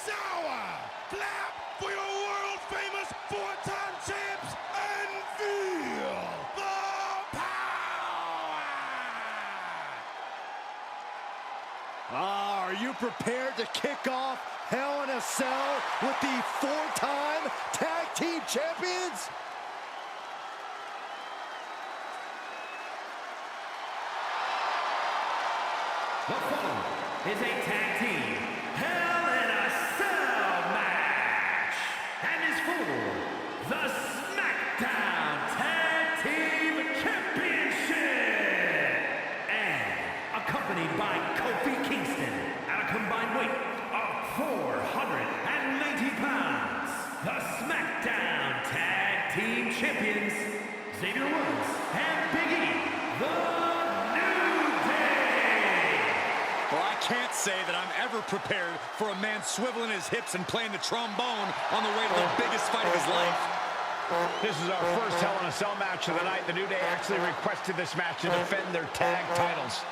sour. Clap for your world-famous four-time champs and feel the power. Are you prepared to kick off Hell in a Cell with the four-time tag team champions? The following is a tag team Hell in a Cell match and is for the SmackDown Tag Team Championship and accompanied by Kofi Kingston at a combined weight of 490 pounds. The SmackDown Tag Team Champions, Xavier Woods and Big E, Well, I can't say that I'm ever prepared for a man swiveling his hips and playing the trombone on the way to the biggest fight of his life. This is our first Hell in a Cell match of the night. The New Day actually requested this match to defend their tag titles.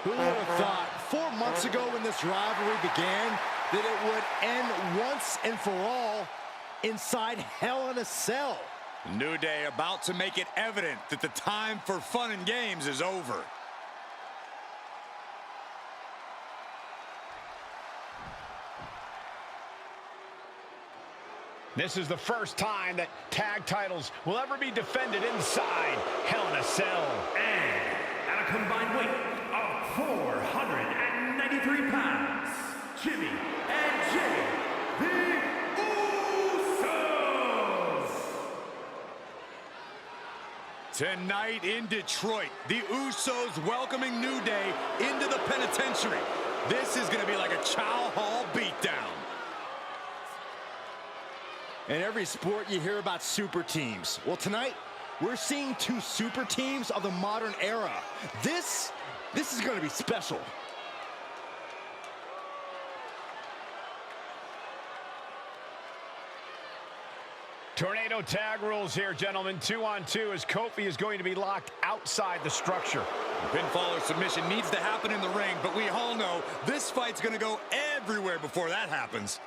Who would have thought 4 months ago when this rivalry began that it would end once and for all inside Hell in a Cell? New Day about to make it evident that the time for fun and games is over. This is the first time that tag titles will ever be defended inside Hell in a Cell. And at a combined weight of 493 pounds, Jimmy and Jay, the Usos! Tonight in Detroit, the Usos welcoming New Day into the penitentiary. This is going to be like a Chow Hall beatdown. In every sport, you hear about super teams. Well, tonight, we're seeing two super teams of the modern era. This is going to be special. Tornado tag rules here, gentlemen. 2-on-2 as Kofi is going to be locked outside the structure. Pinfall or submission needs to happen in the ring, but we all know this fight's going to go everywhere before that happens.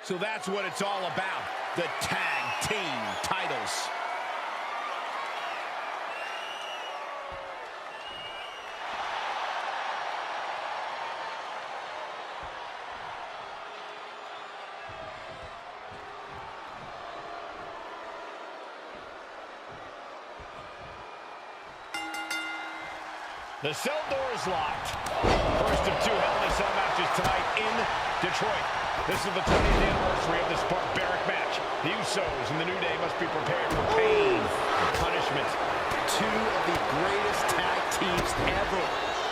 So that's what it's all about, the tag team titles. The cell door is locked. First of two Hell in a Cell matches tonight in Detroit. This is the 20th anniversary of this barbaric match. The Usos and the New Day must be prepared for pain and punishment. Two of the greatest tag teams ever.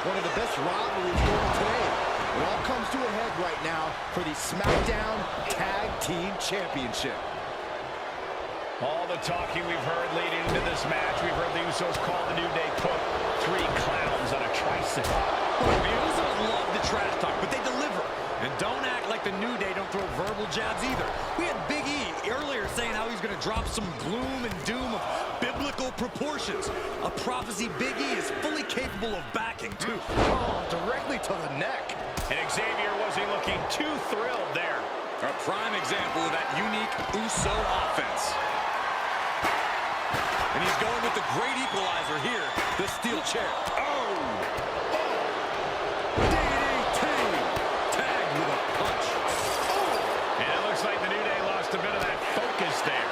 One of the best rivalries going today. It all comes to a head right now for the SmackDown Tag Team Championship. All the talking we've heard leading into this match, we've heard the Usos call the New Day, quote, three clowns on a tricycle. Look, the Usos love the trash talk, but they deliver. And don't act like the New Day don't throw verbal jabs either. We had Big E earlier saying how he's going to drop some gloom and doom of biblical proportions. A prophecy Big E is fully capable of backing, too. Oh, directly to the neck. And Xavier wasn't looking too thrilled there. A prime example of that unique Uso offense. And he's going with the great equalizer here, the steel chair. Oh! DDT! Tagged with a punch. Oh! And it looks like the New Day lost a bit of that focus there.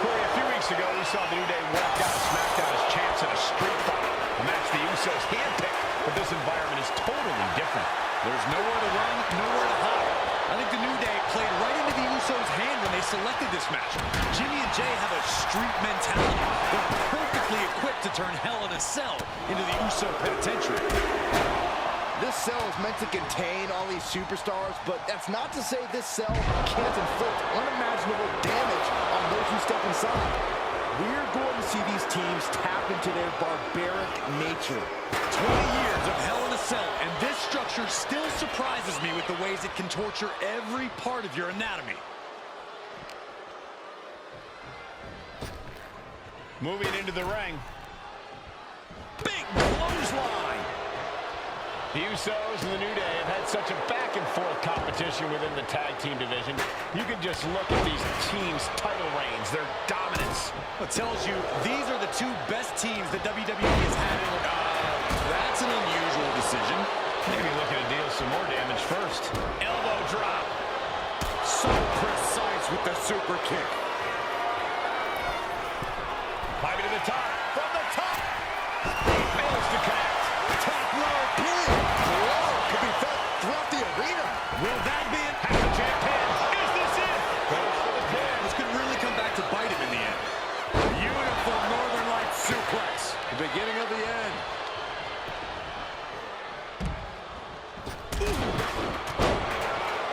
Corey, a few weeks ago, we saw the New Day walk out of SmackDown as champs in a street fight. A match the Usos handpicked, but this environment is totally different. There's nowhere to run, nowhere to hide. I think the New Day played right into the Usos' hand when they selected this match. Jimmy and Jay have a street mentality. They're perfectly equipped to turn Hell in a Cell into the Uso penitentiary. This cell is meant to contain all these superstars, but that's not to say this cell can't inflict unimaginable damage on those who step inside. We're going to see these teams tap into their barbaric nature. 20 years of Hell in a structure still surprises me with the ways it can torture every part of your anatomy. Moving into the ring. Big clothesline. The Usos and the New Day have had such a back-and-forth competition within the tag team division. You can just look at these teams' title reigns, their dominance. It tells you these are the two best teams that WWE has had in that's an unusual decision. Maybe looking to deal some more damage first. Elbow drop. So precise with the super kick. Climbing to the top. From the top. He fails to connect. Top rope pin. Whoa, could be felt throughout the arena. Will that be it? Half-Jack pin. Is this it? Goes for the pin. This could really come back to bite him in the end. Beautiful Northern Lights suplex. The beginning of the end.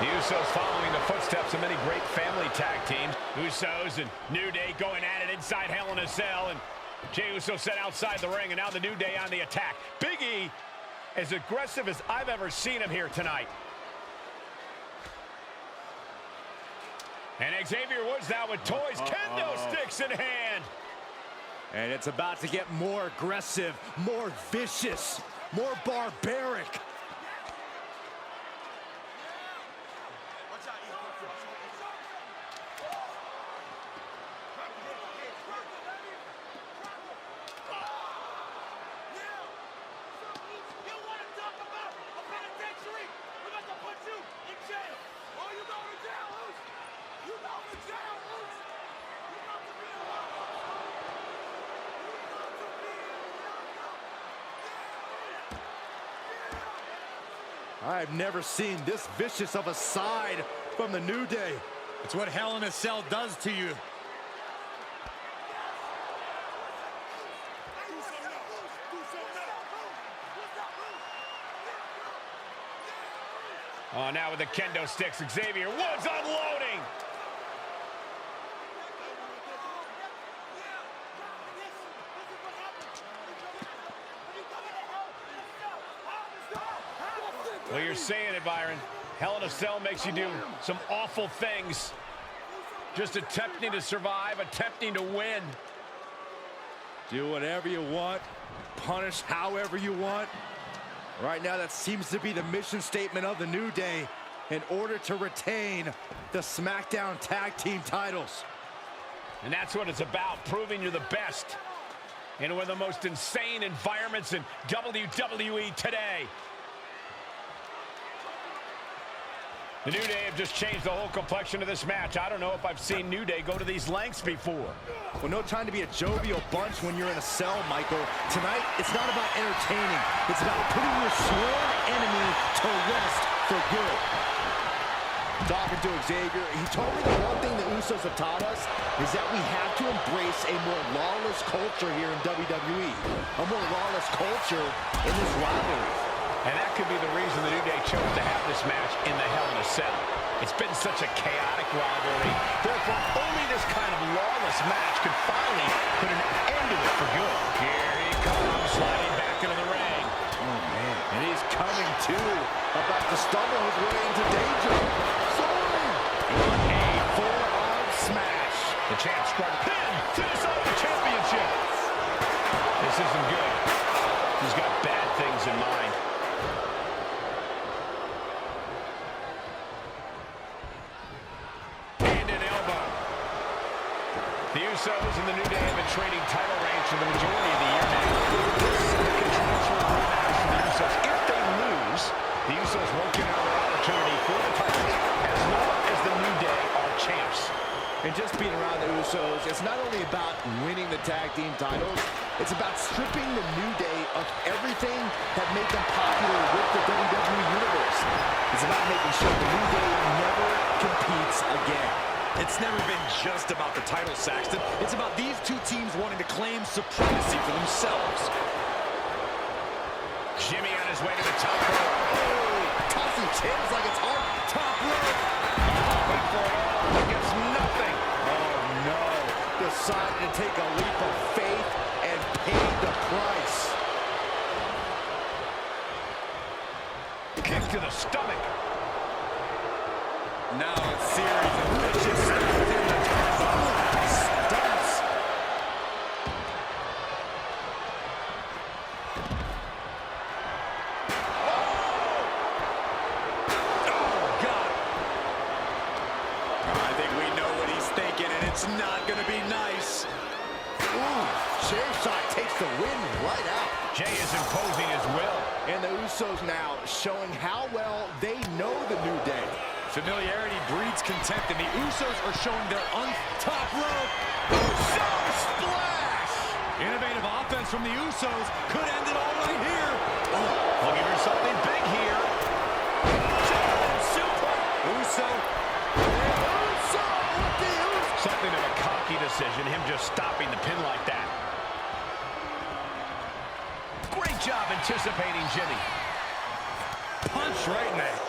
The Usos following the footsteps of many great family tag teams. Usos and New Day going at it inside Hell in a Cell. And Jey Uso set outside the ring, and now the New Day on the attack. Big E, as aggressive as I've ever seen him here tonight. And Xavier Woods now with toys, kendo sticks in hand. And it's about to get more aggressive, more vicious, more barbaric. I've never seen this vicious of a side from the New Day. It's what Hell in a Cell does to you. Oh, now with the kendo sticks, Xavier Woods unloading. Well, you're saying it, Byron. Hell in a Cell makes you do some awful things. Just attempting to survive, attempting to win. Do whatever you want, punish however you want. Right now, that seems to be the mission statement of the New Day in order to retain the SmackDown Tag Team titles. And that's what it's about, proving you're the best in one of the most insane environments in WWE today. The New Day have just changed the whole complexion of this match. I don't know if I've seen New Day go to these lengths before. Well, no time to be a jovial bunch when you're in a cell, Michael. Tonight, it's not about entertaining. It's about putting your sworn enemy to rest for good. Talking to Xavier, he told me the one thing the Usos have taught us is that we have to embrace a more lawless culture here in WWE. A more lawless culture in this rivalry. And that could be the reason the New Day chose to have this match in the Hell in a Cell. It's been such a chaotic rivalry. Therefore, only this kind of lawless match could finally put an end to it for good. Here he comes, sliding back into the ring. Oh, man. And he's coming, too, about to stumble his way into danger. Soaring! A forearm smash. The champ struck pin to decide the championship. This isn't good. He's got bad things in mind. The Usos and the New Day have been trading title reigns for the majority of the year now. This is a controversial rematch for the Usos. If they lose, the Usos won't get another opportunity for the titles as long as the New Day are champs. And just being around the Usos, it's not only about winning the tag team titles, it's about stripping the New Day of everything that made them popular with the WWE Universe. It's about making sure the New Day never competes again. It's never been just about the title, Saxton. It's about these two teams wanting to claim supremacy for themselves. Jimmy on his way to the top rope. Oh, tossing chairs like it's hard. Top rope. Wait for it all. He gets nothing. Oh, no. Decided to take a leap of faith and paid the price. Kick to the stomach. Now a series of vicious stabs in the stumps. It's not going to be nice. Ooh, chair shot takes the wind right out. Jay is imposing his will. And the Usos now showing how well they know the New Day. Familiarity breeds contempt, and the Usos are showing their top rope. Uso splash! Innovative offense from the Usos could end it all right here. Looking for something big here. Super Uso. Something of a cocky decision, him just stopping the pin like that. Great job anticipating Jimmy. Punch right in there.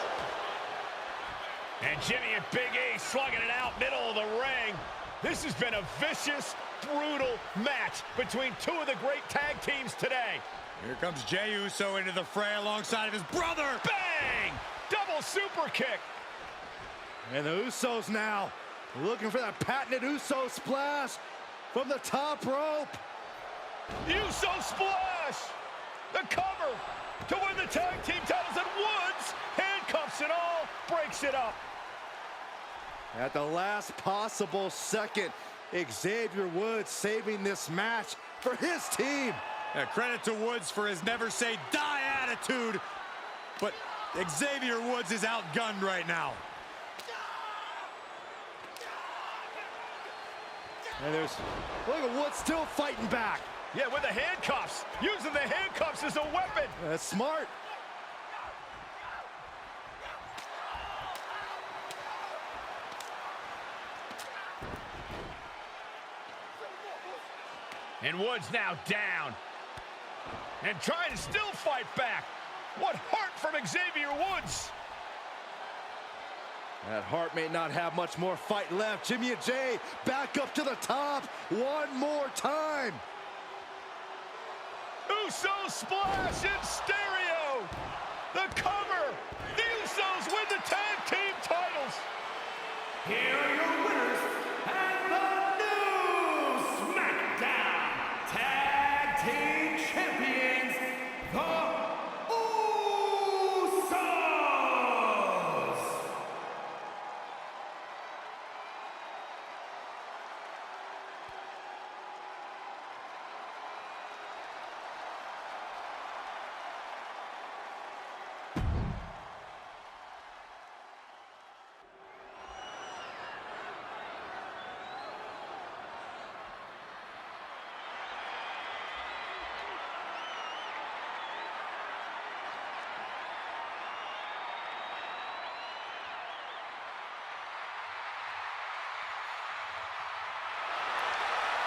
And Jimmy and Big E slugging it out middle of the ring. This has been a vicious, brutal match between two of the great tag teams today. Here comes Jey Uso into the fray alongside of his brother. Bang! Double super kick. And the Usos now looking for that patented Uso splash from the top rope. Uso splash! The cover to win the tag team titles, and Woods handcuffs it all, breaks it up. At the last possible second, Xavier Woods saving this match for his team. Credit to Woods for his never say die attitude, but Xavier Woods is outgunned right now. And look at Woods still fighting back. Yeah, with the handcuffs. Using the handcuffs as a weapon. That's smart. And Woods now down. And trying to still fight back. What heart from Xavier Woods. That Hart may not have much more fight left. Jimmy and Jay back up to the top one more time. Uso splash in stereo. The cover. The Usos win the tag team titles. Here are your winners and the new SmackDown Tag Team Champions, the Usos.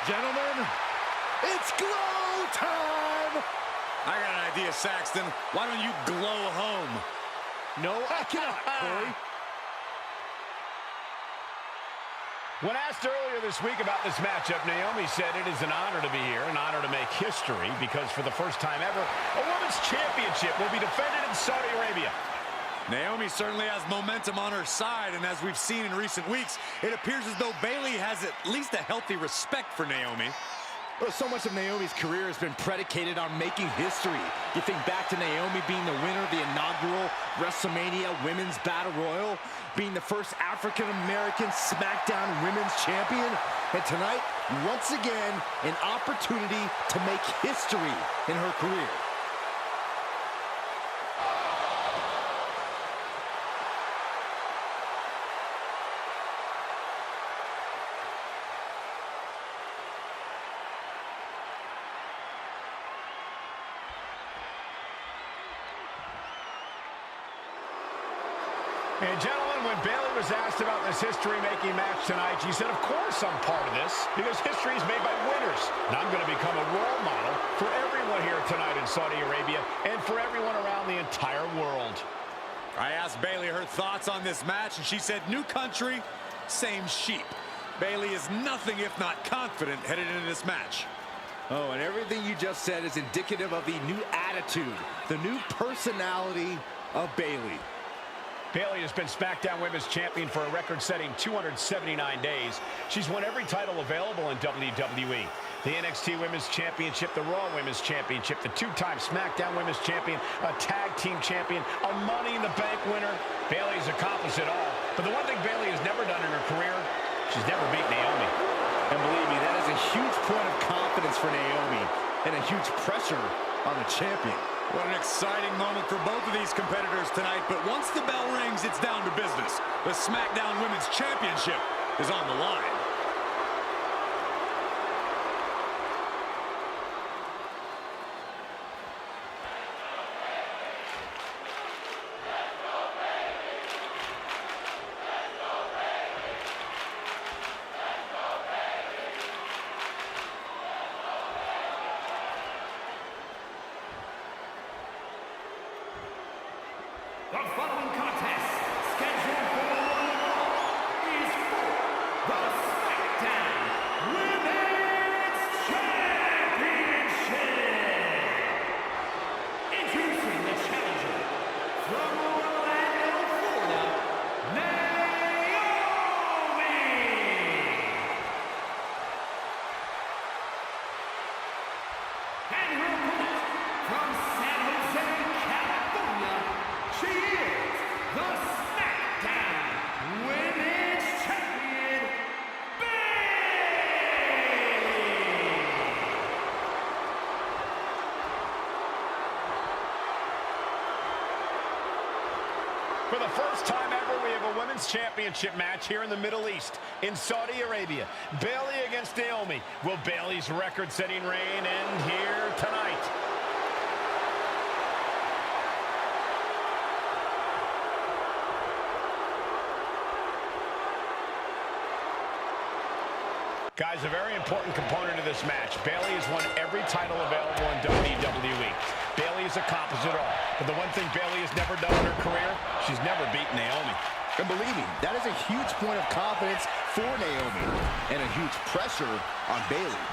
Gentlemen, it's glow time! I got an idea, Saxton. Why don't you glow home? No, I cannot, Corey. When asked earlier this week about this matchup, Naomi said it is an honor to be here, an honor to make history, because for the first time ever, a women's championship will be defended in Saudi Arabia. Naomi certainly has momentum on her side, and as we've seen in recent weeks, it appears as though Bayley has at least a healthy respect for Naomi. Well, so much of Naomi's career has been predicated on making history. You think back to Naomi being the winner of the inaugural WrestleMania Women's Battle Royal, being the first African-American SmackDown Women's Champion, and tonight, once again, an opportunity to make history in her career. And gentlemen, when Bayley was asked about this history-making match tonight, she said, of course I'm part of this, because history is made by winners. And I'm going to become a role model for everyone here tonight in Saudi Arabia and for everyone around the entire world. I asked Bayley her thoughts on this match, and she said, new country, same sheep. Bayley is nothing if not confident headed into this match. Oh, and everything you just said is indicative of the new attitude, the new personality of Bayley. Bayley has been SmackDown Women's Champion for a record-setting 279 days. She's won every title available in WWE. The NXT Women's Championship, the Raw Women's Championship, the two-time SmackDown Women's Champion, a Tag Team Champion, a Money in the Bank winner. Bayley's accomplished it all. But the one thing Bayley has never done in her career, she's never beat Naomi. And believe me, that is a huge point of confidence for Naomi and a huge pressure on the champion. What an exciting moment for both of these competitors tonight, but once the bell rings, it's down to business. The SmackDown Women's Championship is on the line. The following contest, scheduled for is for the SmackDown Women's Championship. Introducing the challenger from Orlando, Florida, Naomi. And her opponent from San Jose, California, she is the SmackDown Women's Champion, Bayley! For the first time ever, we have a Women's Championship match here in the Middle East, in Saudi Arabia. Bayley against Naomi. Will Bayley's record-setting reign end here tonight? Guys, a very important component of this match. Bayley has won every title available in WWE. Bayley has accomplished it all. But the one thing Bayley has never done in her career, she's never beaten Naomi. And believe me, that is a huge point of confidence for Naomi and a huge pressure on Bayley.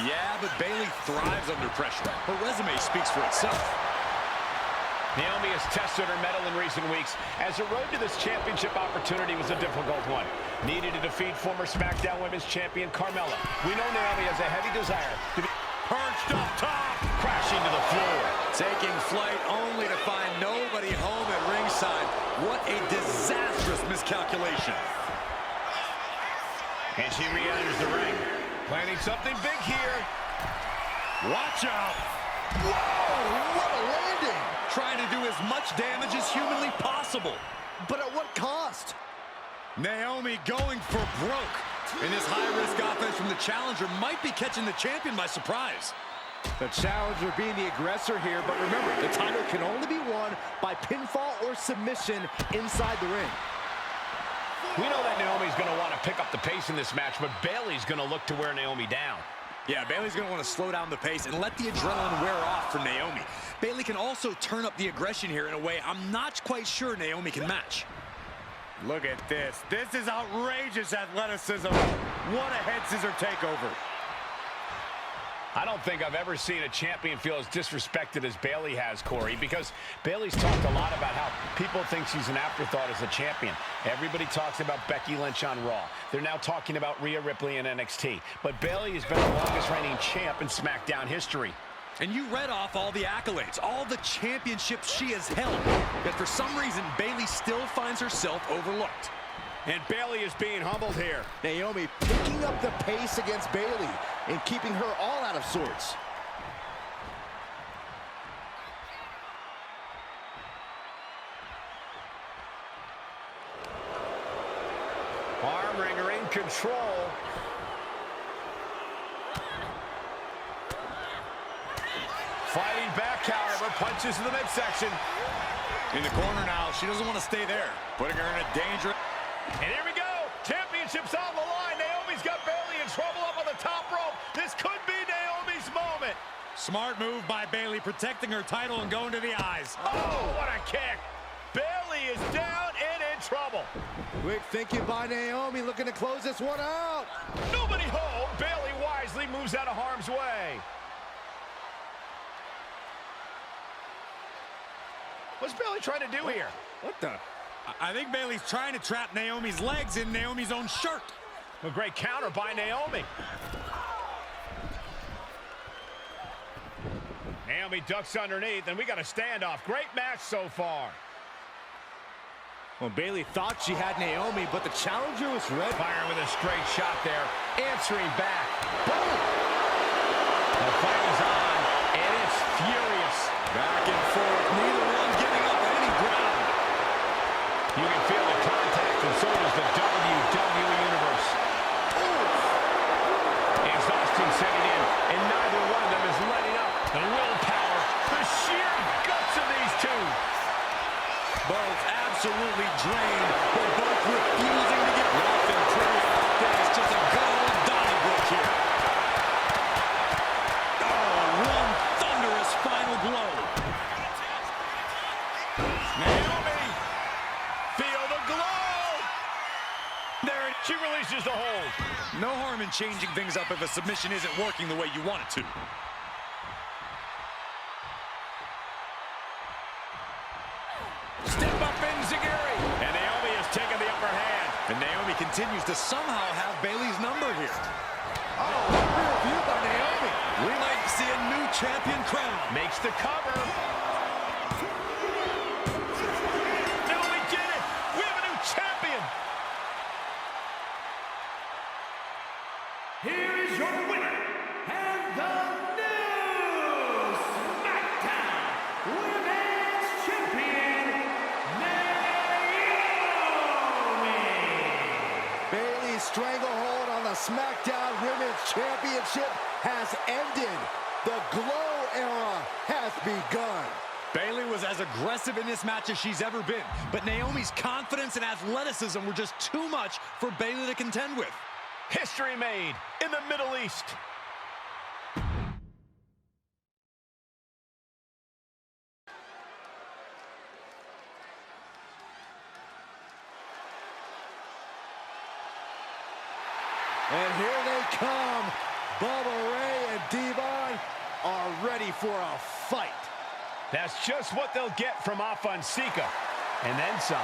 Yeah, but Bayley thrives under pressure. Her resume speaks for itself. Naomi has tested her mettle in recent weeks, as her road to this championship opportunity was a difficult one. Needed to defeat former SmackDown Women's Champion Carmella. We know Naomi has a heavy desire to be Perched up top. crashing to the floor. Taking flight only to find nobody home at ringside. What a disastrous miscalculation. And she re-enters the ring. Planning something big here. Watch out. Whoa, what a landing! Trying to do as much damage as humanly possible. But at what cost? Naomi going for broke. And this high-risk offense from the challenger might be catching the champion by surprise. The challenger being the aggressor here, but remember, the title can only be won by pinfall or submission inside the ring. We know that Naomi's going to want to pick up the pace in this match, but Bayley's going to look to wear Naomi down. Yeah, Bayley's going to want to slow down the pace and let the adrenaline wear off for Naomi. Bayley can also turn up the aggression here in a way I'm not quite sure Naomi can match. Look at this. This is outrageous athleticism. What a head scissor takeover. I don't think I've ever seen a champion feel as disrespected as Bayley has, Corey, because Bayley's talked a lot about how people think she's an afterthought as a champion. Everybody talks about Becky Lynch on Raw. They're now talking about Rhea Ripley in NXT. But Bayley has been the longest reigning champ in SmackDown history. And you read off all the accolades, all the championships she has held. Yet for some reason, Bayley still finds herself overlooked. And Bayley is being humbled here. Naomi picking up the pace against Bayley and keeping her all out of sorts. Arm wringer in control. Fighting back, however, punches in the midsection. In the corner now, she doesn't want to stay there, putting her in a danger. And here we go. Championship's on the line. Naomi's got Bayley in trouble up on the top rope. This could be Naomi's moment. Smart move by Bayley, protecting her title and going to the eyes. Oh, what a kick. Bayley is down and in trouble. Quick thinking by Naomi, looking to close this one out. Nobody home. Bayley wisely moves out of harm's way. What's Bayley trying to do here? What the? I think Bayley's trying to trap Naomi's legs in Naomi's own shirt. A great counter by Naomi. Naomi ducks underneath, and we got a standoff. Great match so far. Well, Bayley thought she had Naomi, but the challenger was ready. Firing with a straight shot there. Answering back. Boom! The fight is on, and it's furious. Back and forth, neither one giving up any ground. You can feel the contact, and so does the WWE Universe. Exhaustion setting in, and neither one of them is letting up. The willpower, the sheer guts of these two. Both absolutely drained, but both refusing to get rough and proof that it's just a good old Donnybrook here. Oh, one thunderous final blow. Naomi, feel the glow. There, she releases the hold. No harm in changing things up if a submission isn't working the way you want it to. Step up enziguri. And Naomi has taken the upper hand. And Naomi continues to somehow have Bayley's number here. Oh, what a real view by Naomi. We might see a new champion crown. Makes the cover. No, we did it. We have a new champion. Here is your winner, and the new SmackDown Women's Champion, Naomi. Bayley's stranglehold on the SmackDown Women's Championship has ended. The Glow era has begun. Bayley was as aggressive in this match as she's ever been, but Naomi's confidence and athleticism were just too much for Bayley to contend with. History made in the Middle East. And here they come. Bubba Ray and Devon are ready for a fight. That's just what they'll get from Afonseca. And then some.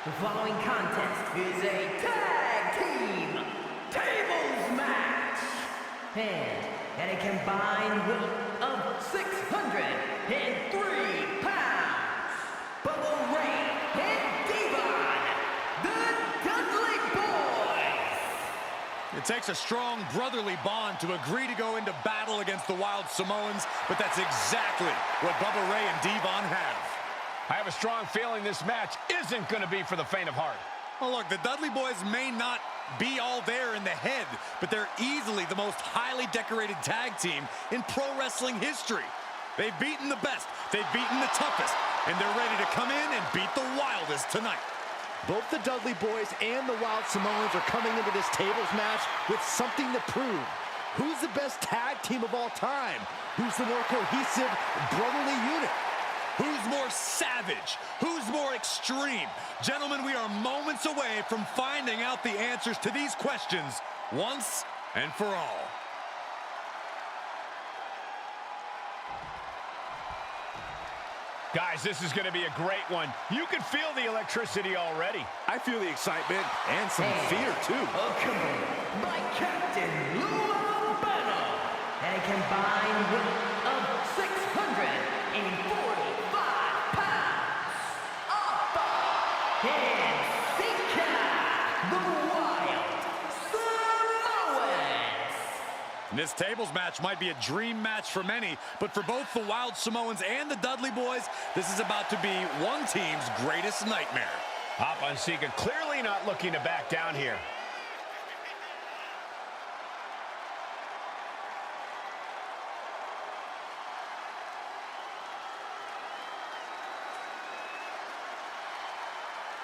The following contest is a tag team tables match. And at a combined weight of 603 pounds, Bubba Ray and Devon, the Dudley Boys. It takes a strong brotherly bond to agree to go into battle against the Wild Samoans, but that's exactly what Bubba Ray and Devon have. I have a strong feeling this match isn't going to be for the faint of heart. Well, look, the Dudley Boys may not be all there in the head, but they're easily the most highly decorated tag team in pro wrestling history. They've beaten the best, they've beaten the toughest, and they're ready to come in and beat the wildest tonight. Both the Dudley Boys and the Wild Samoans are coming into this tables match with something to prove. Who's the best tag team of all time? Who's the more cohesive, brotherly unit? Who's more savage? Who's more extreme? Gentlemen, we are moments away from finding out the answers to these questions once and for all. Guys, this is going to be a great one. You can feel the electricity already. I feel the excitement and some fear, too. Accompanied by Captain Lou Albano at a combined weight of 645 pounds. Afonseca, the Wild Samoans. This tables match might be a dream match for many, but for both the Wild Samoans and the Dudley Boys, this is about to be one team's greatest nightmare. Afonseca clearly not looking to back down here.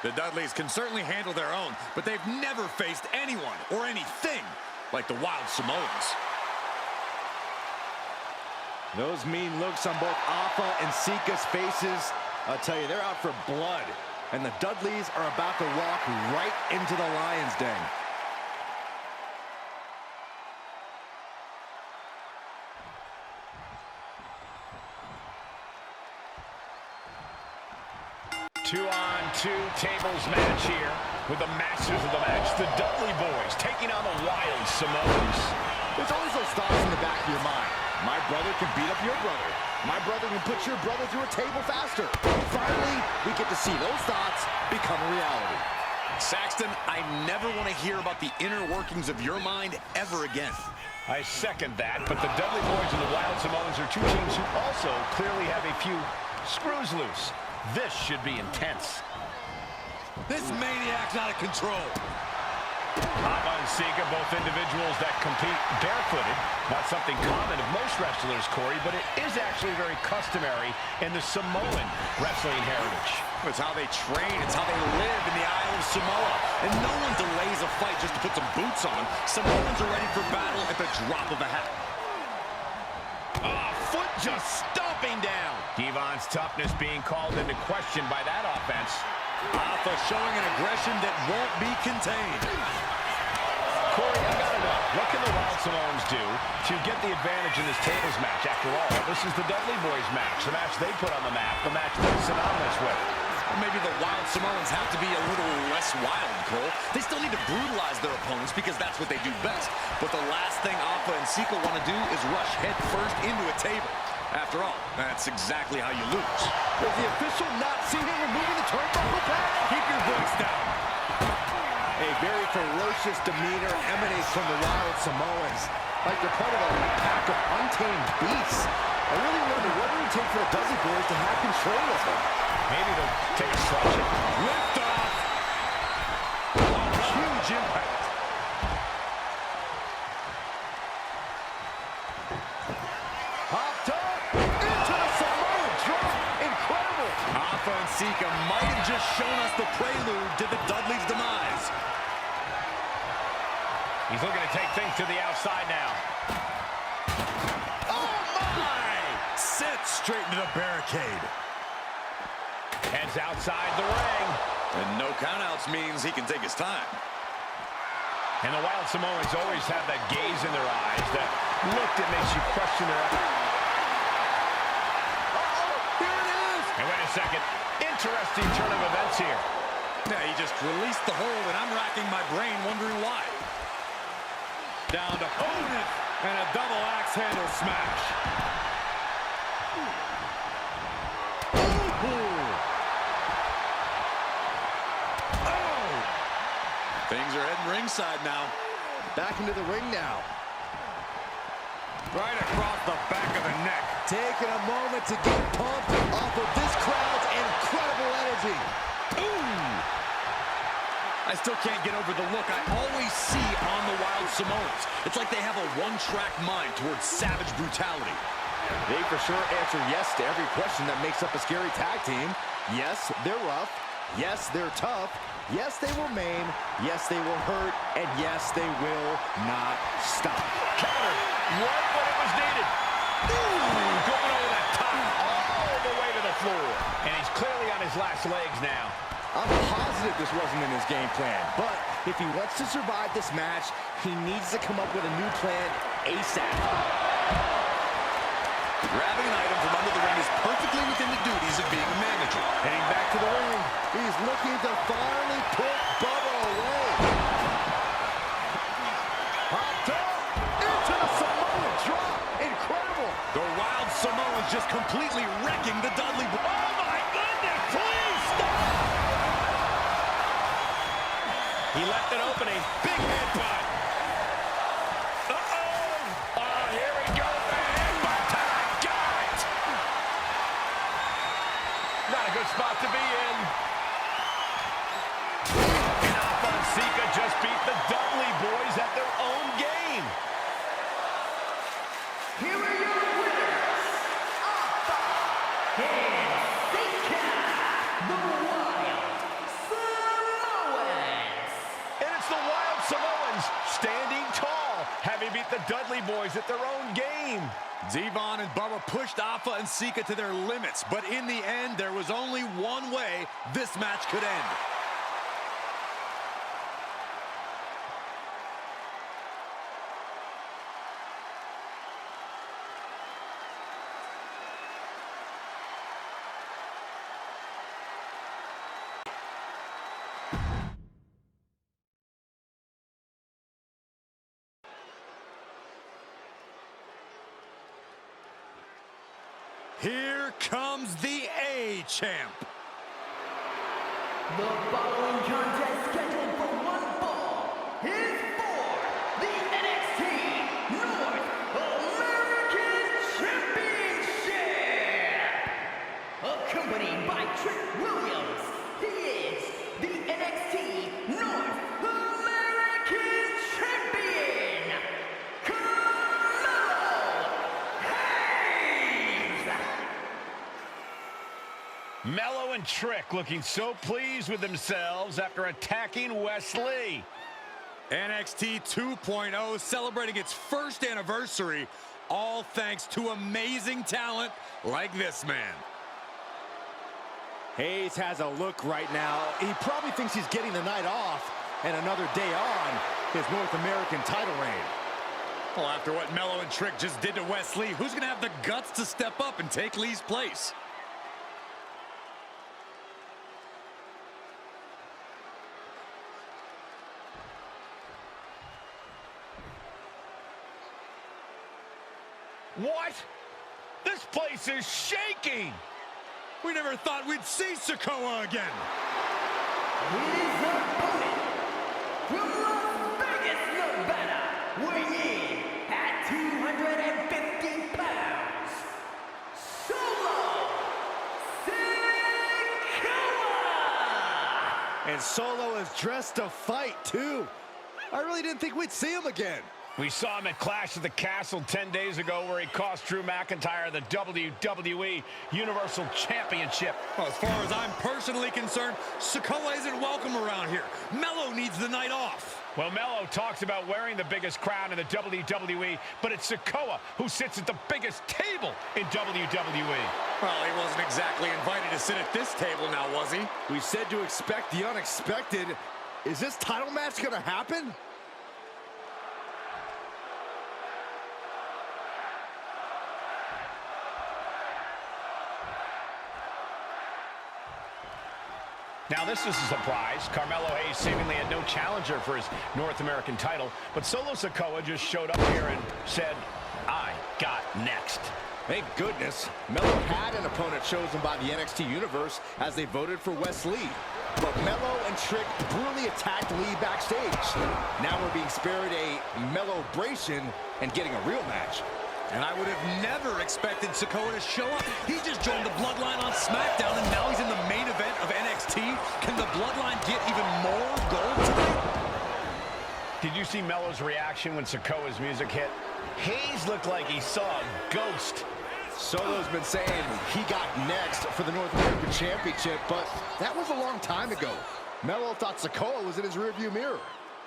The Dudleys can certainly handle their own, but they've never faced anyone or anything like the Wild Samoans. Those mean looks on both Afa and Sika's faces, I'll tell you, they're out for blood. And the Dudleys are about to walk right into the lion's den. 2-on-2 tables match here with the masters of the match, the Dudley Boys, taking on the Wild Samoans. There's always those thoughts in the back of your mind. My brother can beat up your brother. My brother can put your brother through a table faster. Finally, we get to see those thoughts become a reality. Saxton, I never want to hear about the inner workings of your mind ever again. I second that, but the Dudley Boys and the Wild Samoans are two teams who also clearly have a few screws loose. This should be intense. This maniac's out of control. Ava and Sika, both individuals that compete barefooted. Not something common of most wrestlers, Corey, but it is actually very customary in the Samoan wrestling heritage. It's how they train. It's how they live in the Isle of Samoa. And no one delays a fight just to put some boots on. Samoans are ready for battle at the drop of a hat. Foot just stomping down. Devon's toughness being called into question by that offense. Alpha showing an aggression that won't be contained. Corey, I gotta know, what can the Wild Samoans do to get the advantage in this tables match? After all, this is the Dudley Boys match, the match they put on the map, the match they're synonymous with. Maybe the Wild Samoans have to be a little less wild, Cole. They still need to brutalize their opponents because that's what they do best. But the last thing Alpha and Sika want to do is rush head first into a table. After all, that's exactly how you lose. Does the official not see him removing the turnbuckle pad? Keep your voice down. A very ferocious demeanor emanates from the Wild Samoans, like they're part of a pack of untamed beasts. I really wonder what it would take for the Dudley Boys to have control of them. Maybe they'll take a selection. Lift off. Huge impact. Hopped up into the Samoan drop. Incredible. Alpha and Sika might have just shown us the prelude to the Dudley's demise. He's looking to take things to the outside now. Oh, my! Sent straight into the barricade. Heads outside the ring. And no countouts means he can take his time. And the Wild Samoans always have that gaze in their eyes, that look that makes you question their... Here it is. And wait a second. Interesting turn of events here. Yeah, he just released the hold, and I'm racking my brain wondering why. Down to opponent, and a double axe handle smash. Things are heading ringside now. Back into the ring now. Right across the back of the neck. Taking a moment to get pumped off of this crowd's incredible energy. I still can't get over the look I always see on the Wild Samoans. It's like they have a one-track mind towards savage brutality. They for sure answer yes to every question that makes up a scary tag team. Yes, they're rough. Yes, they're tough. Yes, they will maim. Yes, they will hurt. And yes, they will not stop. Countered right when it was needed. Going over that top all the way to the floor. And he's clearly on his last legs now. I'm positive this wasn't in his game plan, but if he wants to survive this match, he needs to come up with a new plan ASAP. Grabbing an item from under the ring is perfectly within the duties of being a manager. Heading back to the ring. He's looking to finally put Bubba away. Hopped up into the Samoan drop. Incredible. The Wild Samoans just completely wrecking the Dudley Boys. Oh, my goodness. Please stop. He left an opening. Big headbutt. Uh-oh. Oh, here we go. The headbutt. Got it. Not a good spot to be in. And Alpha and Sika just beat the Dudley Boys at their own game. Here are your winners, Alpha and Sika, the Wild Samoans. And it's the Wild Samoans standing tall, having beat the Dudley Boys at their own game. Devon and Bubba pushed Alpha and Sika to their limits, but in the end, there was only one way this match could end. Here comes the A-Champ. The following contest scheduled for one fall is for the NXT North American Championship. Accompanied by Trick Williams, he is the NXT North American Champion, Mello and Trick looking so pleased with themselves after attacking Wes Lee. NXT 2.0 celebrating its first anniversary, all thanks to amazing talent like this man. Hayes has a look right now. He probably thinks he's getting the night off and another day on his North American title reign. Well, after what Mello and Trick just did to Wes Lee, who's going to have the guts to step up and take Lee's place? What? This place is shaking! We never thought we'd see Sikoa again. His opponent from Las Vegas, Nevada, weighing in at 250 pounds, Solo Sikoa! And Solo is dressed to fight, too. I really didn't think we'd see him again. We saw him at Clash at the Castle 10 days ago where he cost Drew McIntyre the WWE Universal Championship. Well, as far as I'm personally concerned, Sikoa isn't welcome around here. Mello needs the night off. Well, Mello talks about wearing the biggest crown in the WWE, but it's Sikoa who sits at the biggest table in WWE. Well, he wasn't exactly invited to sit at this table now, was he? We said to expect the unexpected. Is this title match going to happen? Now, this is a surprise. Carmelo Hayes seemingly had no challenger for his North American title, but Solo Sikoa just showed up here and said, I got next. Thank goodness. Mello had an opponent chosen by the NXT Universe as they voted for Wes Lee. But Mello and Trick brutally attacked Lee backstage. Now we're being spared a Mello-bration and getting a real match. And I would have never expected Sikoa to show up. He just joined the Bloodline on SmackDown, and now he's in the main event of NXT. Can the Bloodline get even more gold tonight? Did you see Mello's reaction when Sikoa's music hit? Hayes looked like he saw a ghost. Solo's been saying he got next for the North American Championship, but that was a long time ago. Mello thought Sikoa was in his rearview mirror.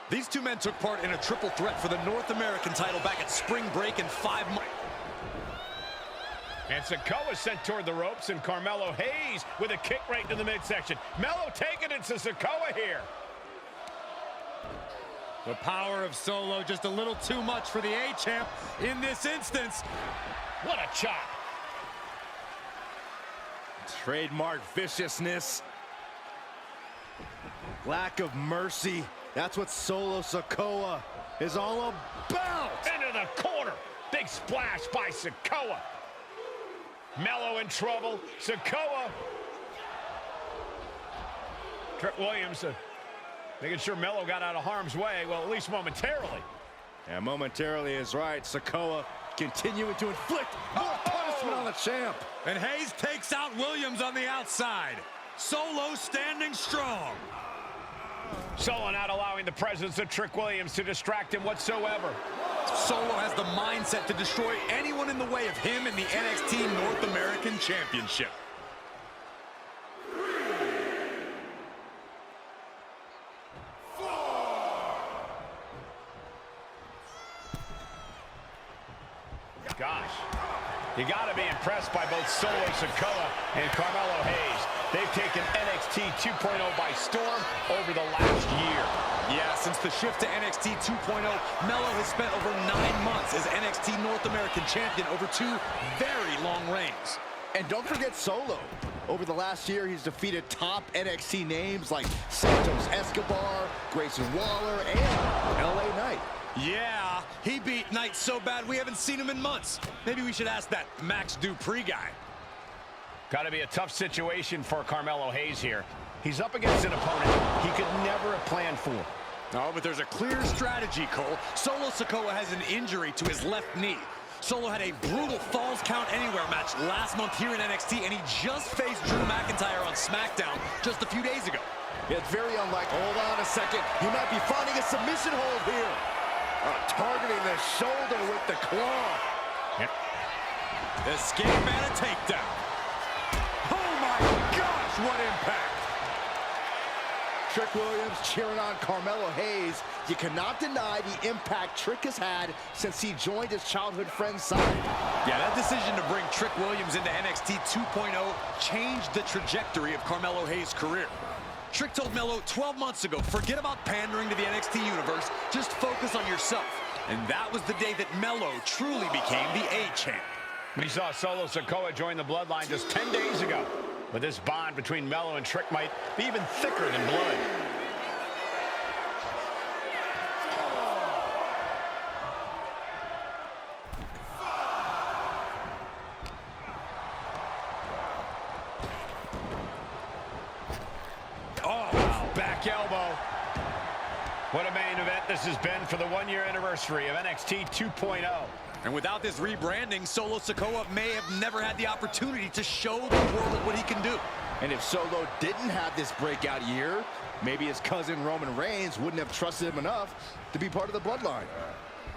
These two men took part in a triple threat for the North American title back at Spring Break in 5 months. And Sikoa sent toward the ropes, and Carmelo Hayes with a kick right to the midsection. Mello taking it to Sikoa here. The power of Solo just a little too much for the A-Champ in this instance. What a chop. Trademark viciousness. Lack of mercy. That's what Solo Sikoa is all about. Into the corner. Big splash by Sikoa. Mello in trouble. Sikoa. Trick Williams making sure Mello got out of harm's way. Well, at least momentarily. Yeah, momentarily is right. Sikoa continuing to inflict more punishment on the champ. And Hayes takes out Williams on the outside. Solo standing strong. Solo not allowing the presence of Trick Williams to distract him whatsoever. Solo has the mindset to destroy anyone in the way of him in the NXT North American Championship. Gosh, you got to be impressed by both Solo Sikoa and Carmelo Hayes. They've taken NXT 2.0 by storm over the last year. Yeah, since the shift to NXT 2.0, Mello has spent over 9 months as NXT North American Champion over 2 very long reigns. And don't forget Solo. Over the last year, he's defeated top NXT names like Santos Escobar, Grayson Waller, and LA Knight. Yeah, he beat Knight so bad we haven't seen him in months. Maybe we should ask that Max Dupree guy. Got to be a tough situation for Carmelo Hayes here. He's up against an opponent he could never have planned for. Oh, but there's a clear strategy, Cole. Solo Sikoa has an injury to his left knee. Solo had a brutal Falls Count Anywhere match last month here in NXT, and he just faced Drew McIntyre on SmackDown just a few days ago. It's very unlikely. Hold on a second. He might be finding a submission hold here. Targeting the shoulder with the claw. Yep. Escape and a takedown. Oh my gosh, what impact! Trick Williams cheering on Carmelo Hayes. You cannot deny the impact Trick has had since he joined his childhood friend's side. Yeah, that decision to bring Trick Williams into NXT 2.0 changed the trajectory of Carmelo Hayes' career. Trick told Melo 12 months ago, forget about pandering to the NXT universe, just focus on yourself. And that was the day that Melo truly became the A-champ. We saw Solo Sikoa join the Bloodline just 10 days ago. But this bond between Melo and Trick might be even thicker than blood. Oh, wow. Back elbow. What a main event this has been for the one-year anniversary of NXT 2.0. And without this rebranding, Solo Sikoa may have never had the opportunity to show the world what he can do. And if Solo didn't have this breakout year, maybe his cousin Roman Reigns wouldn't have trusted him enough to be part of the Bloodline.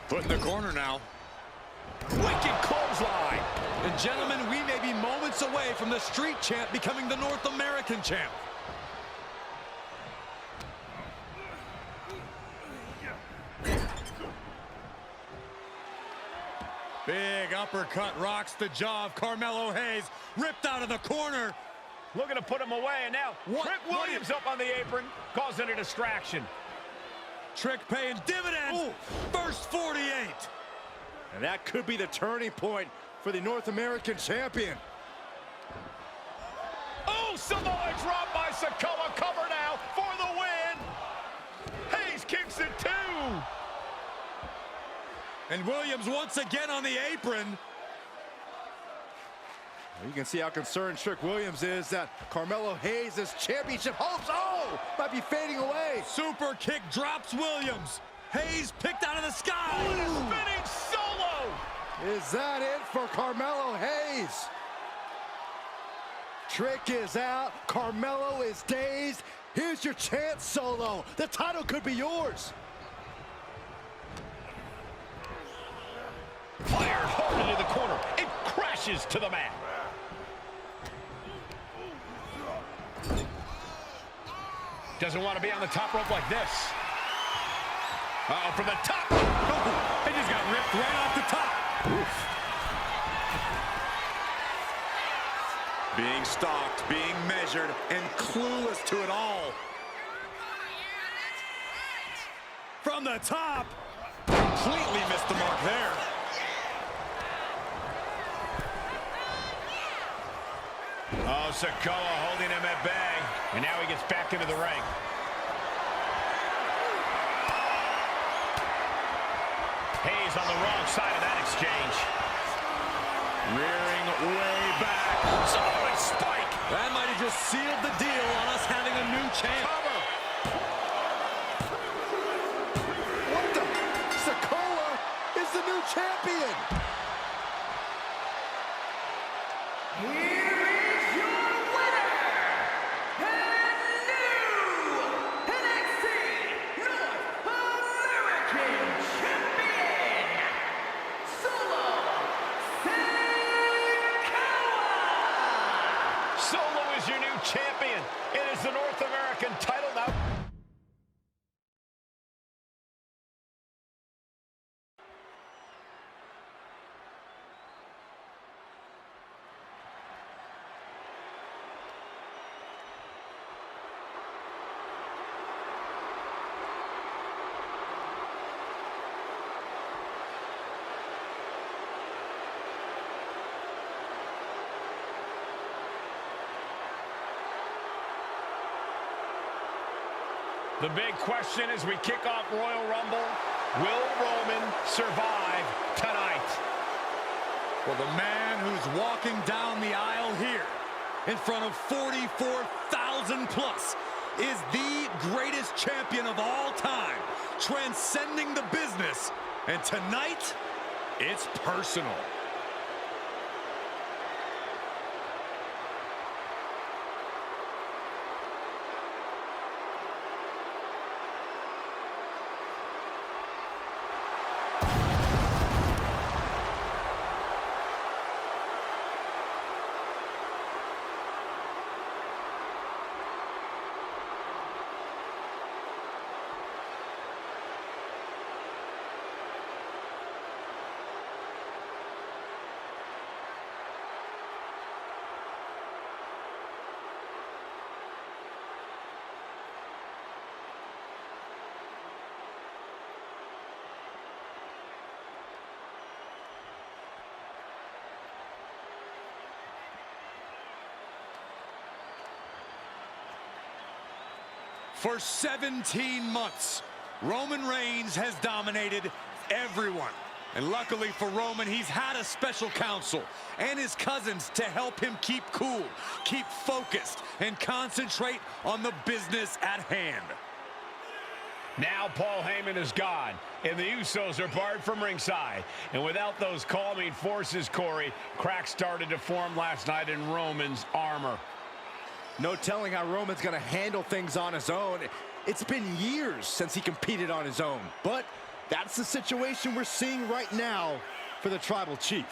Put in the corner now. Wicked clothesline. And gentlemen, we may be moments away from the Street Champ becoming the North American Champ. Big uppercut rocks the jaw of Carmelo Hayes. Ripped out of the corner. Looking to put him away, and now Trick Williams up on the apron, causing a distraction. Trick paying dividends. Ooh. First 48. And that could be the turning point for the North American champion. Oh, Samoa drop by Sikoa. Cover now for the win. Hayes kicks it too. And Williams once again on the apron. You can see how concerned Trick Williams is that Carmelo Hayes' championship hopes, might be fading away. Super kick drops Williams. Hayes picked out of the sky. Spinning Solo. Is that it for Carmelo Hayes? Trick is out. Carmelo is dazed. Here's your chance, Solo. The title could be yours. Fired hard into the corner. It crashes to the mat. Doesn't want to be on the top rope like this. Uh-oh, from the top. Oh, they just got ripped right off the top. Oof. Being stalked, being measured, and clueless to it all. From the top. Completely missed the mark there. Oh, Sikoa holding him at bay. And now he gets back into the ring. Hayes on the wrong side of that exchange. Rearing way back. Samoan spike. That might have just sealed the deal on us having a new champ. Cover. What the? Sikoa is the new champion. Solo is your new champion. It is the North American title now. The big question as we kick off Royal Rumble, will Roman survive tonight? Well, the man who's walking down the aisle here in front of 44,000 plus is the greatest champion of all time, transcending the business. And tonight, it's personal. For 17 months, Roman Reigns has dominated everyone. And luckily for Roman, he's had a special counsel and his cousins to help him keep cool, keep focused, and concentrate on the business at hand. Now Paul Heyman is gone, and the Usos are barred from ringside. And without those calming forces, Corey, cracks started to form last night in Roman's armor. No telling how Roman's going to handle things on his own. It's been years since he competed on his own. But that's the situation we're seeing right now for the Tribal Chief.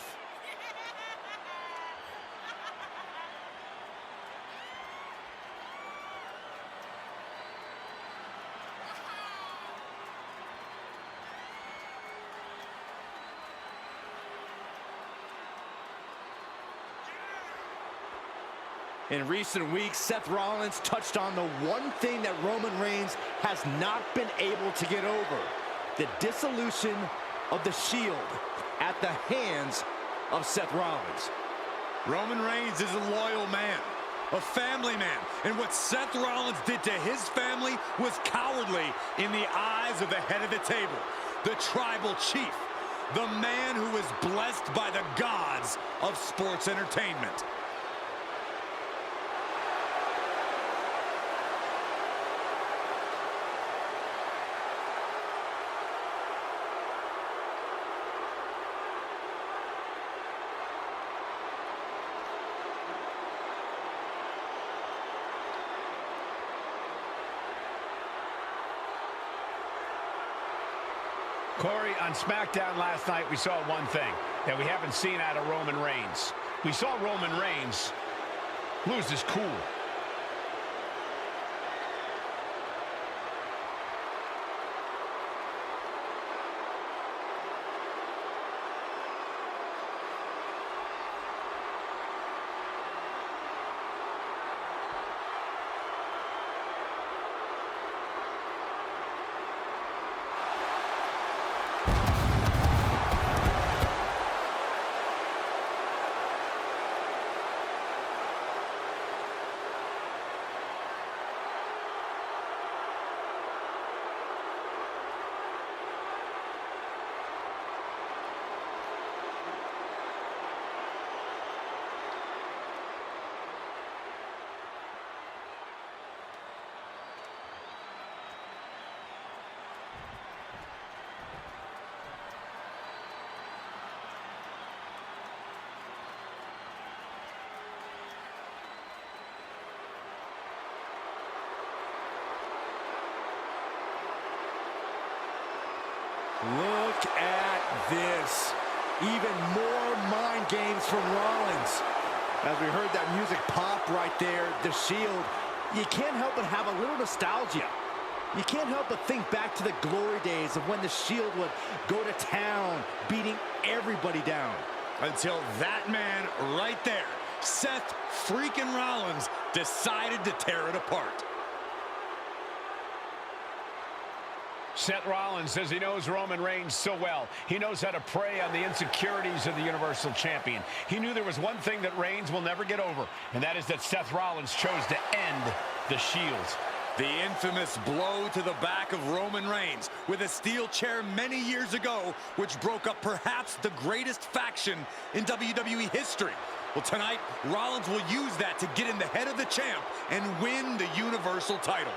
In recent weeks, Seth Rollins touched on the one thing that Roman Reigns has not been able to get over: the dissolution of the Shield at the hands of Seth Rollins. Roman Reigns is a loyal man, a family man, and what Seth Rollins did to his family was cowardly in the eyes of the head of the table, the Tribal Chief, the man who is blessed by the gods of sports entertainment. Corey, on SmackDown last night, we saw one thing that we haven't seen out of Roman Reigns. We saw Roman Reigns lose his cool. Look at this. Even more mind games from Rollins. As we heard that music pop right there, the Shield, you can't help but have a little nostalgia. You can't help but think back to the glory days of when the Shield would go to town, beating everybody down. Until that man right there, Seth freaking Rollins, decided to tear it apart. Seth Rollins says he knows Roman Reigns so well. He knows how to prey on the insecurities of the Universal Champion. He knew there was one thing that Reigns will never get over, and that is that Seth Rollins chose to end the Shield. The infamous blow to the back of Roman Reigns with a steel chair many years ago, which broke up perhaps the greatest faction in WWE history. Well, tonight, Rollins will use that to get in the head of the champ and win the Universal title.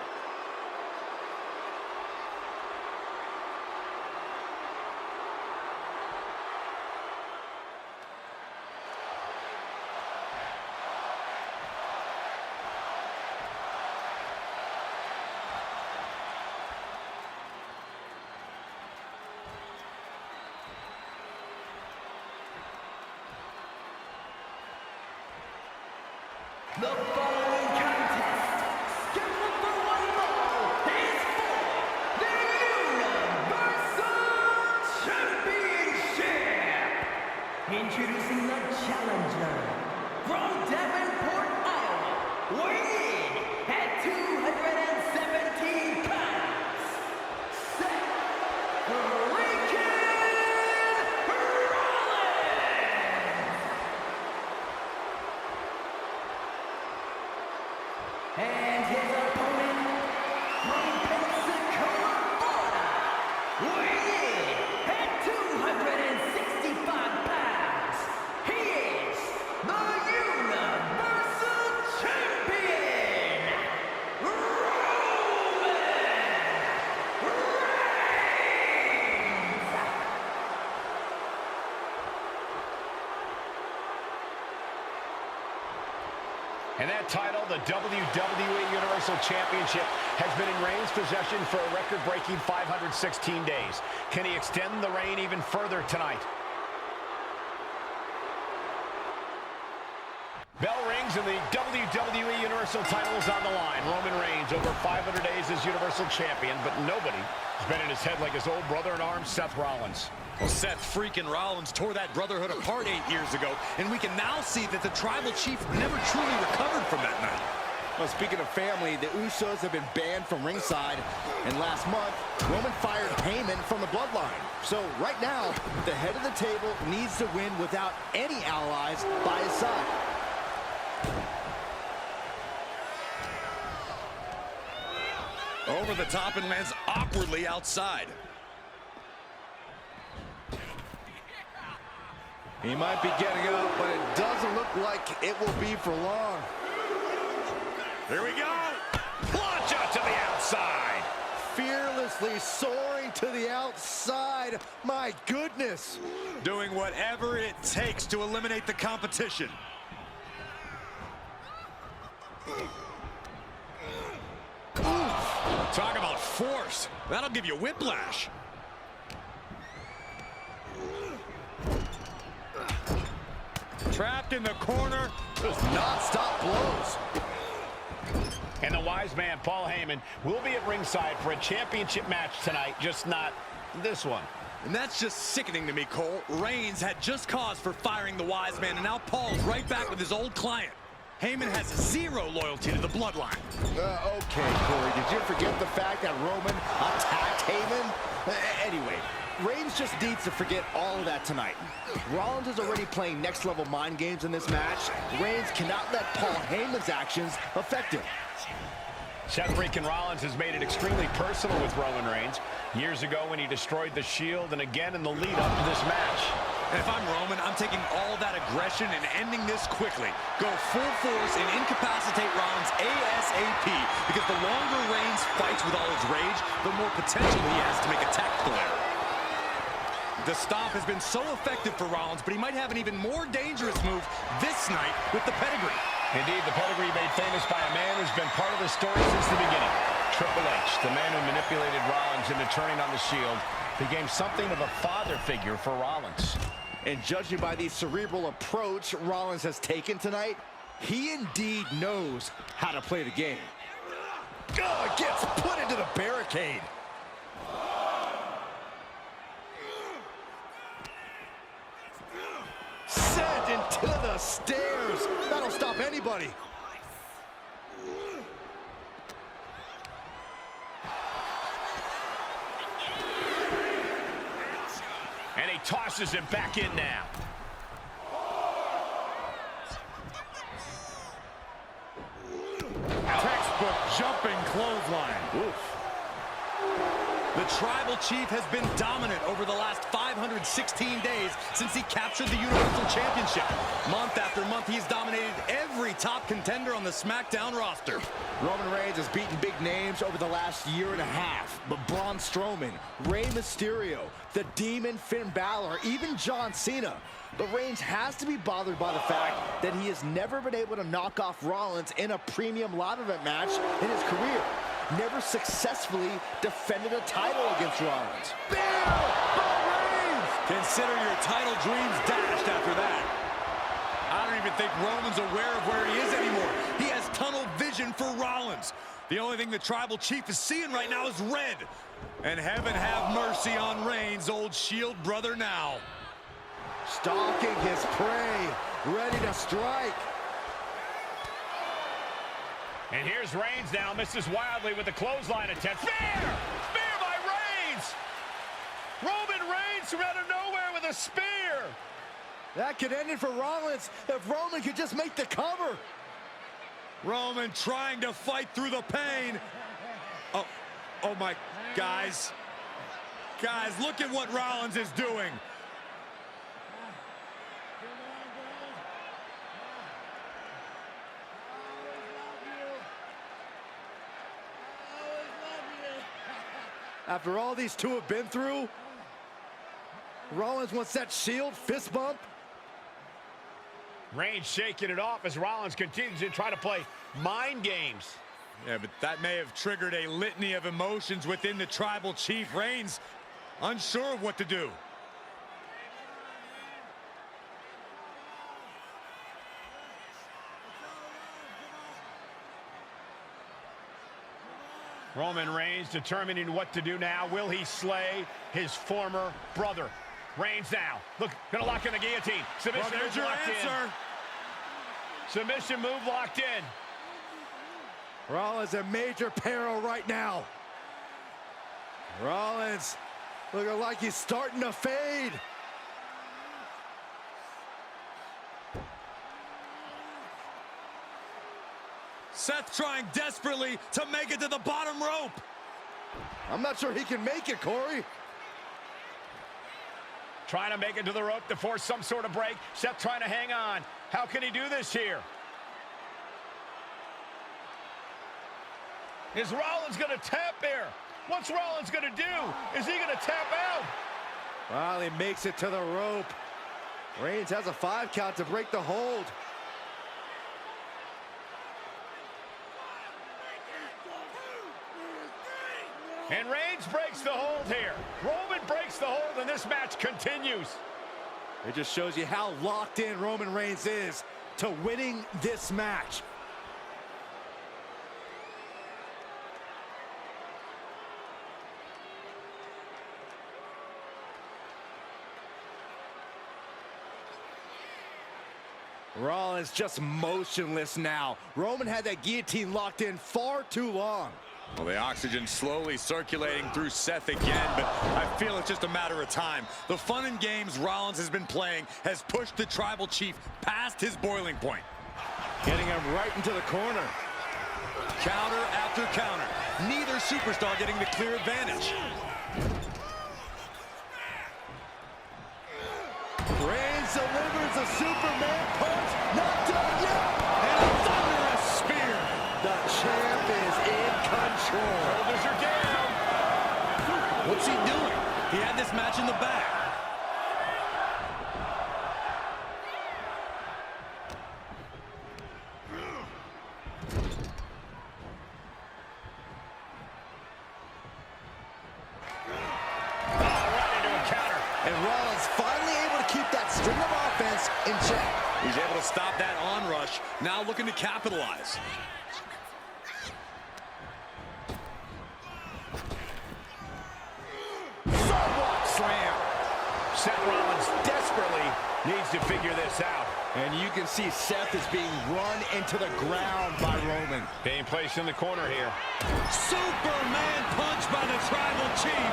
The following contest, scheduled for one fall, is for the Universal Championship. Introducing the challenger from Davenport, Iowa, weighing in at 217 pounds, Seth freaking and his opponent from Pensacola, Florida, weighing in at 265 pounds, he is the Universal Champion, Roman Reigns. And that title, the WWE Universal Championship, has been in Reigns' possession for a record-breaking 516 days. Can he extend the reign even further tonight? Bell rings and the WWE Universal title is on the line. Roman Reigns over 500 days as Universal Champion, but nobody has been in his head like his old brother-in-arms, Seth Rollins. Well, Seth freaking Rollins tore that brotherhood apart 8 years ago, and we can now see that the Tribal Chief never truly recovered from that night. Well, speaking of family, the Usos have been banned from ringside, and last month, Roman fired Heyman from the Bloodline. So right now, the head of the table needs to win without any allies by his side. Over the top and lands awkwardly outside. He might be getting up, but it doesn't look like it will be for long. Here we go. Plancha to the outside. Fearlessly soaring to the outside. My goodness. Doing whatever it takes to eliminate the competition. Talk about force. That'll give you whiplash. Trapped in the corner. Just non-stop blows. And the wise man, Paul Heyman, will be at ringside for a championship match tonight, just not this one. And that's just sickening to me, Cole. Reigns had just cause for firing the wise man, and now Paul's right back with his old client. Heyman has zero loyalty to the Bloodline. Okay, Corey, did you forget the fact that Roman attacked Heyman? Anyway, Reigns just needs to forget all of that tonight. Rollins is already playing next-level mind games in this match. Reigns cannot let Paul Heyman's actions affect him. Seth freaking Rollins has made it extremely personal with Roman Reigns. Years ago when he destroyed the Shield, and again in the lead-up to this match. And if I'm Roman, I'm taking all that aggression and ending this quickly. Go full force and incapacitate Rollins ASAP, because the longer Reigns fights with all his rage, the more potential he has to make a tactical error. The stomp has been so effective for Rollins, but he might have an even more dangerous move this night with the pedigree. Indeed, the pedigree made famous by a man who's been part of the story since the beginning. Triple H, the man who manipulated Rollins into turning on the Shield, became something of a father figure for Rollins. And judging by the cerebral approach Rollins has taken tonight, he indeed knows how to play the game. Gets put into the barricade. Sent into the stairs. That'll stop anybody. And he tosses him back in now. Textbook jump jumping clothesline. Oof. The Tribal Chief has been dominant over the last 516 days since he captured the Universal Championship. Month after month, he's dominated every top contender on the SmackDown roster. Roman Reigns has beaten big names over the last year and a half, but Braun Strowman, Rey Mysterio, the Demon Finn Balor, even John Cena. But Reigns has to be bothered by the fact that he has never been able to knock off Rollins in a premium live event match in his career. Never successfully defended a title against Rollins. Bam! By Reigns! Consider your title dreams dashed after that. I don't even think Roman's aware of where he is anymore. He has tunnel vision for Rollins. The only thing the Tribal Chief is seeing right now is red. And heaven have mercy on Reigns, old Shield brother now. Stalking his prey, ready to strike. And here's Reigns now, misses wildly with the clothesline attempt. Spear! Spear by Reigns! Roman Reigns from out of nowhere with a spear! That could end it for Rollins if Roman could just make the cover. Roman trying to fight through the pain. Oh my, guys. Guys, look at what Rollins is doing. After all these two have been through, Rollins wants that Shield fist bump. Reigns shaking it off as Rollins continues to try to play mind games. Yeah, but that may have triggered a litany of emotions within the Tribal Chief. Reigns unsure of what to do. Roman Reigns determining what to do now. Will he slay his former brother? Reigns now. Look, gonna lock in the guillotine. Submission Well, there's move your locked answer. in. Submission move locked in. Rollins in major peril right now. Rollins looking like he's starting to fade. Seth trying desperately to make it to the bottom rope. I'm not sure he can make it, Corey. Trying to make it to the rope to force some sort of break. Seth trying to hang on. How can he do this here? Is Rollins going to tap here? What's Rollins going to do? Is he going to tap out? Well, he makes it to the rope. Reigns has a 5 count to break the hold. And Reigns breaks the hold here. Roman breaks the hold, and this match continues. It just shows you how locked in Roman Reigns is to winning this match. Rollins just motionless now. Roman had that guillotine locked in far too long. Well, the oxygen slowly circulating through Seth again, but I feel it's just a matter of time. The fun and games Rollins has been playing has pushed the Tribal Chief past his boiling point. Getting him right into the corner. Counter after counter. Neither superstar getting the clear advantage. Reigns delivers a Superman punch. Not done yet. And a thunderous spear. The champ is in control. Shoulders are down. What's he doing? He had this match in the bag. In check. He's able to stop that onrush. Now looking to capitalize. Sidewalk slam. Seth Rollins desperately needs to figure this out. And you can see Seth is being run into the ground by Roman. Being placed in the corner here. Superman punch by the Tribal Chief.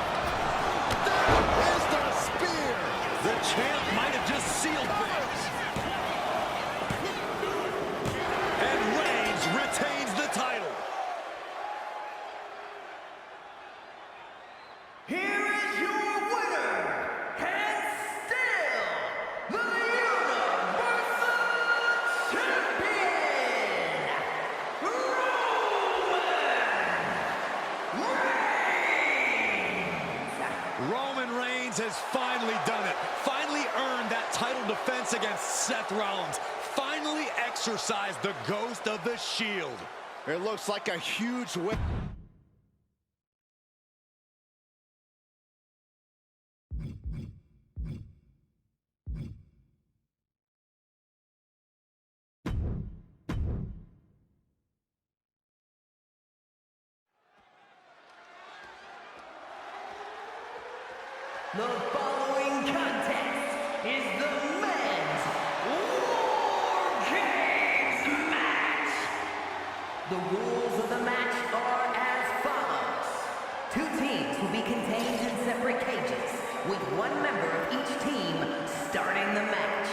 There is the spear. The champ might have just sealed things. And Reigns retains the title. total defense against Seth Rollins. Finally exercised the ghost of the Shield. It looks like a huge whip. The following contest is the men's War Games match. The rules of the match are as follows. 2 teams will be contained in separate cages, with 1 member of each team starting the match.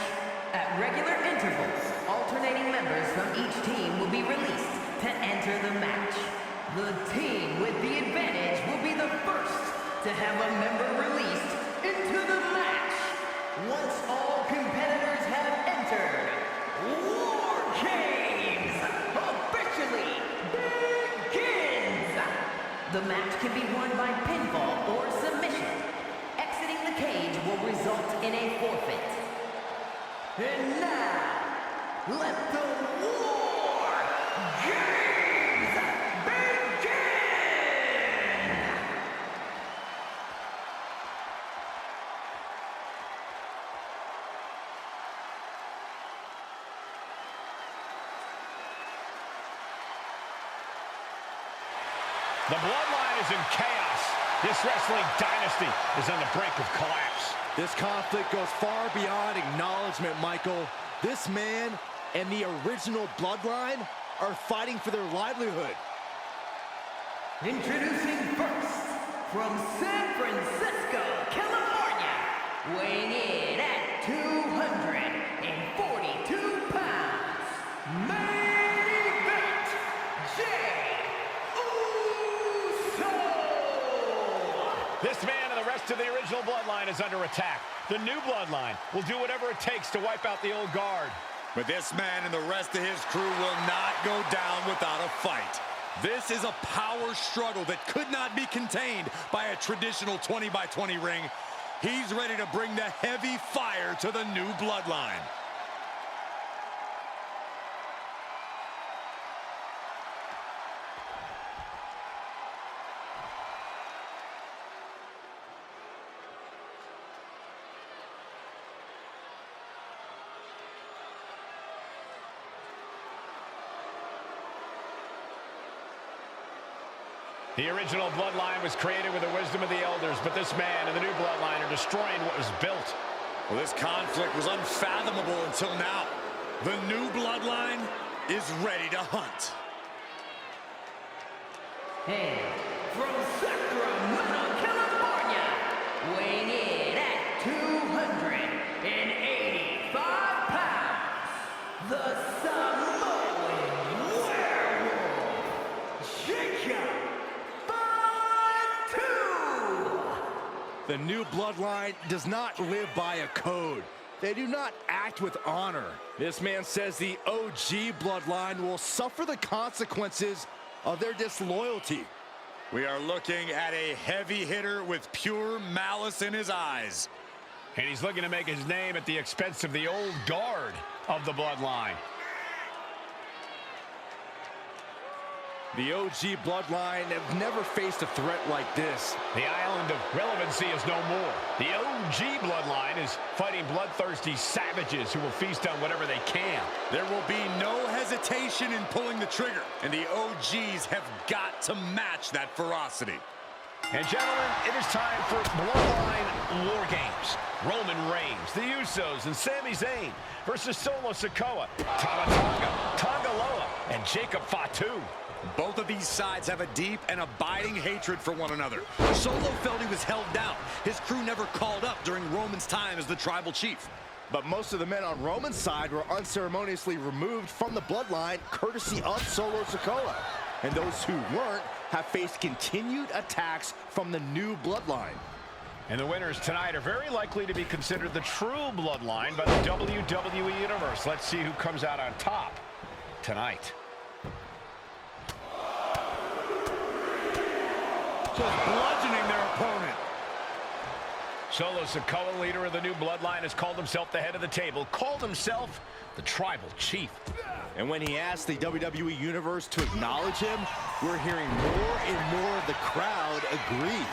At regular intervals, alternating members from each team will be released to enter the match. The team with the advantage will be the first to have a member released into the match. Once all competitors have entered, War Games officially begins. The match can be won by pinfall or submission. Exiting the cage will result in a forfeit. And now, let the War Games begin! The Bloodline is in chaos. This wrestling dynasty is on the brink of collapse. This conflict goes far beyond acknowledgement, Michael. This man and the original Bloodline are fighting for their livelihood. Introducing first, from San Francisco, California, weighing in at 242 pounds, main event, Jey Uso! This man and the rest of the original Bloodline is under attack. The new Bloodline will do whatever it takes to wipe out the old guard. But this man and the rest of his crew will not go down without a fight. This is a power struggle that could not be contained by a traditional 20-by-20 ring. He's ready to bring the heavy fire to the new Bloodline. The original Bloodline was created with the wisdom of the elders, but this man and the new Bloodline are destroying what was built. Well, this conflict was unfathomable until now. The new Bloodline is ready to hunt. And from Sacramento, California, weighing in at 285 pounds, the Samoan Werewolf, Jacob. The new Bloodline does not live by a code. They do not act with honor. This man says the OG Bloodline will suffer the consequences of their disloyalty. We are looking at a heavy hitter with pure malice in his eyes. And he's looking to make his name at the expense of the old guard of the Bloodline. The OG Bloodline have never faced a threat like this. The island of relevancy is no more. The OG Bloodline is fighting bloodthirsty savages who will feast on whatever they can. There will be no hesitation in pulling the trigger, and the OGs have got to match that ferocity. And gentlemen, it is time for Bloodline War Games. Roman Reigns, the Usos, and Sami Zayn versus Solo Sikoa, Tama Tonga, Tonga Loa, and Jacob Fatu. Both of these sides have a deep and abiding hatred for one another. Solo felt he was held down. His crew never called up during Roman's time as the tribal chief. But most of the men on Roman's side were unceremoniously removed from the Bloodline courtesy of Solo Sikoa. And those who weren't have faced continued attacks from the new Bloodline. And the winners tonight are very likely to be considered the true Bloodline by the WWE Universe. Let's see who comes out on top tonight. Just bludgeoning their opponent. Solo Sikoa, leader of the new Bloodline, has called himself the head of the table, called himself the Tribal Chief. And when he asked the WWE Universe to acknowledge him, we're hearing more and more of the crowd agree.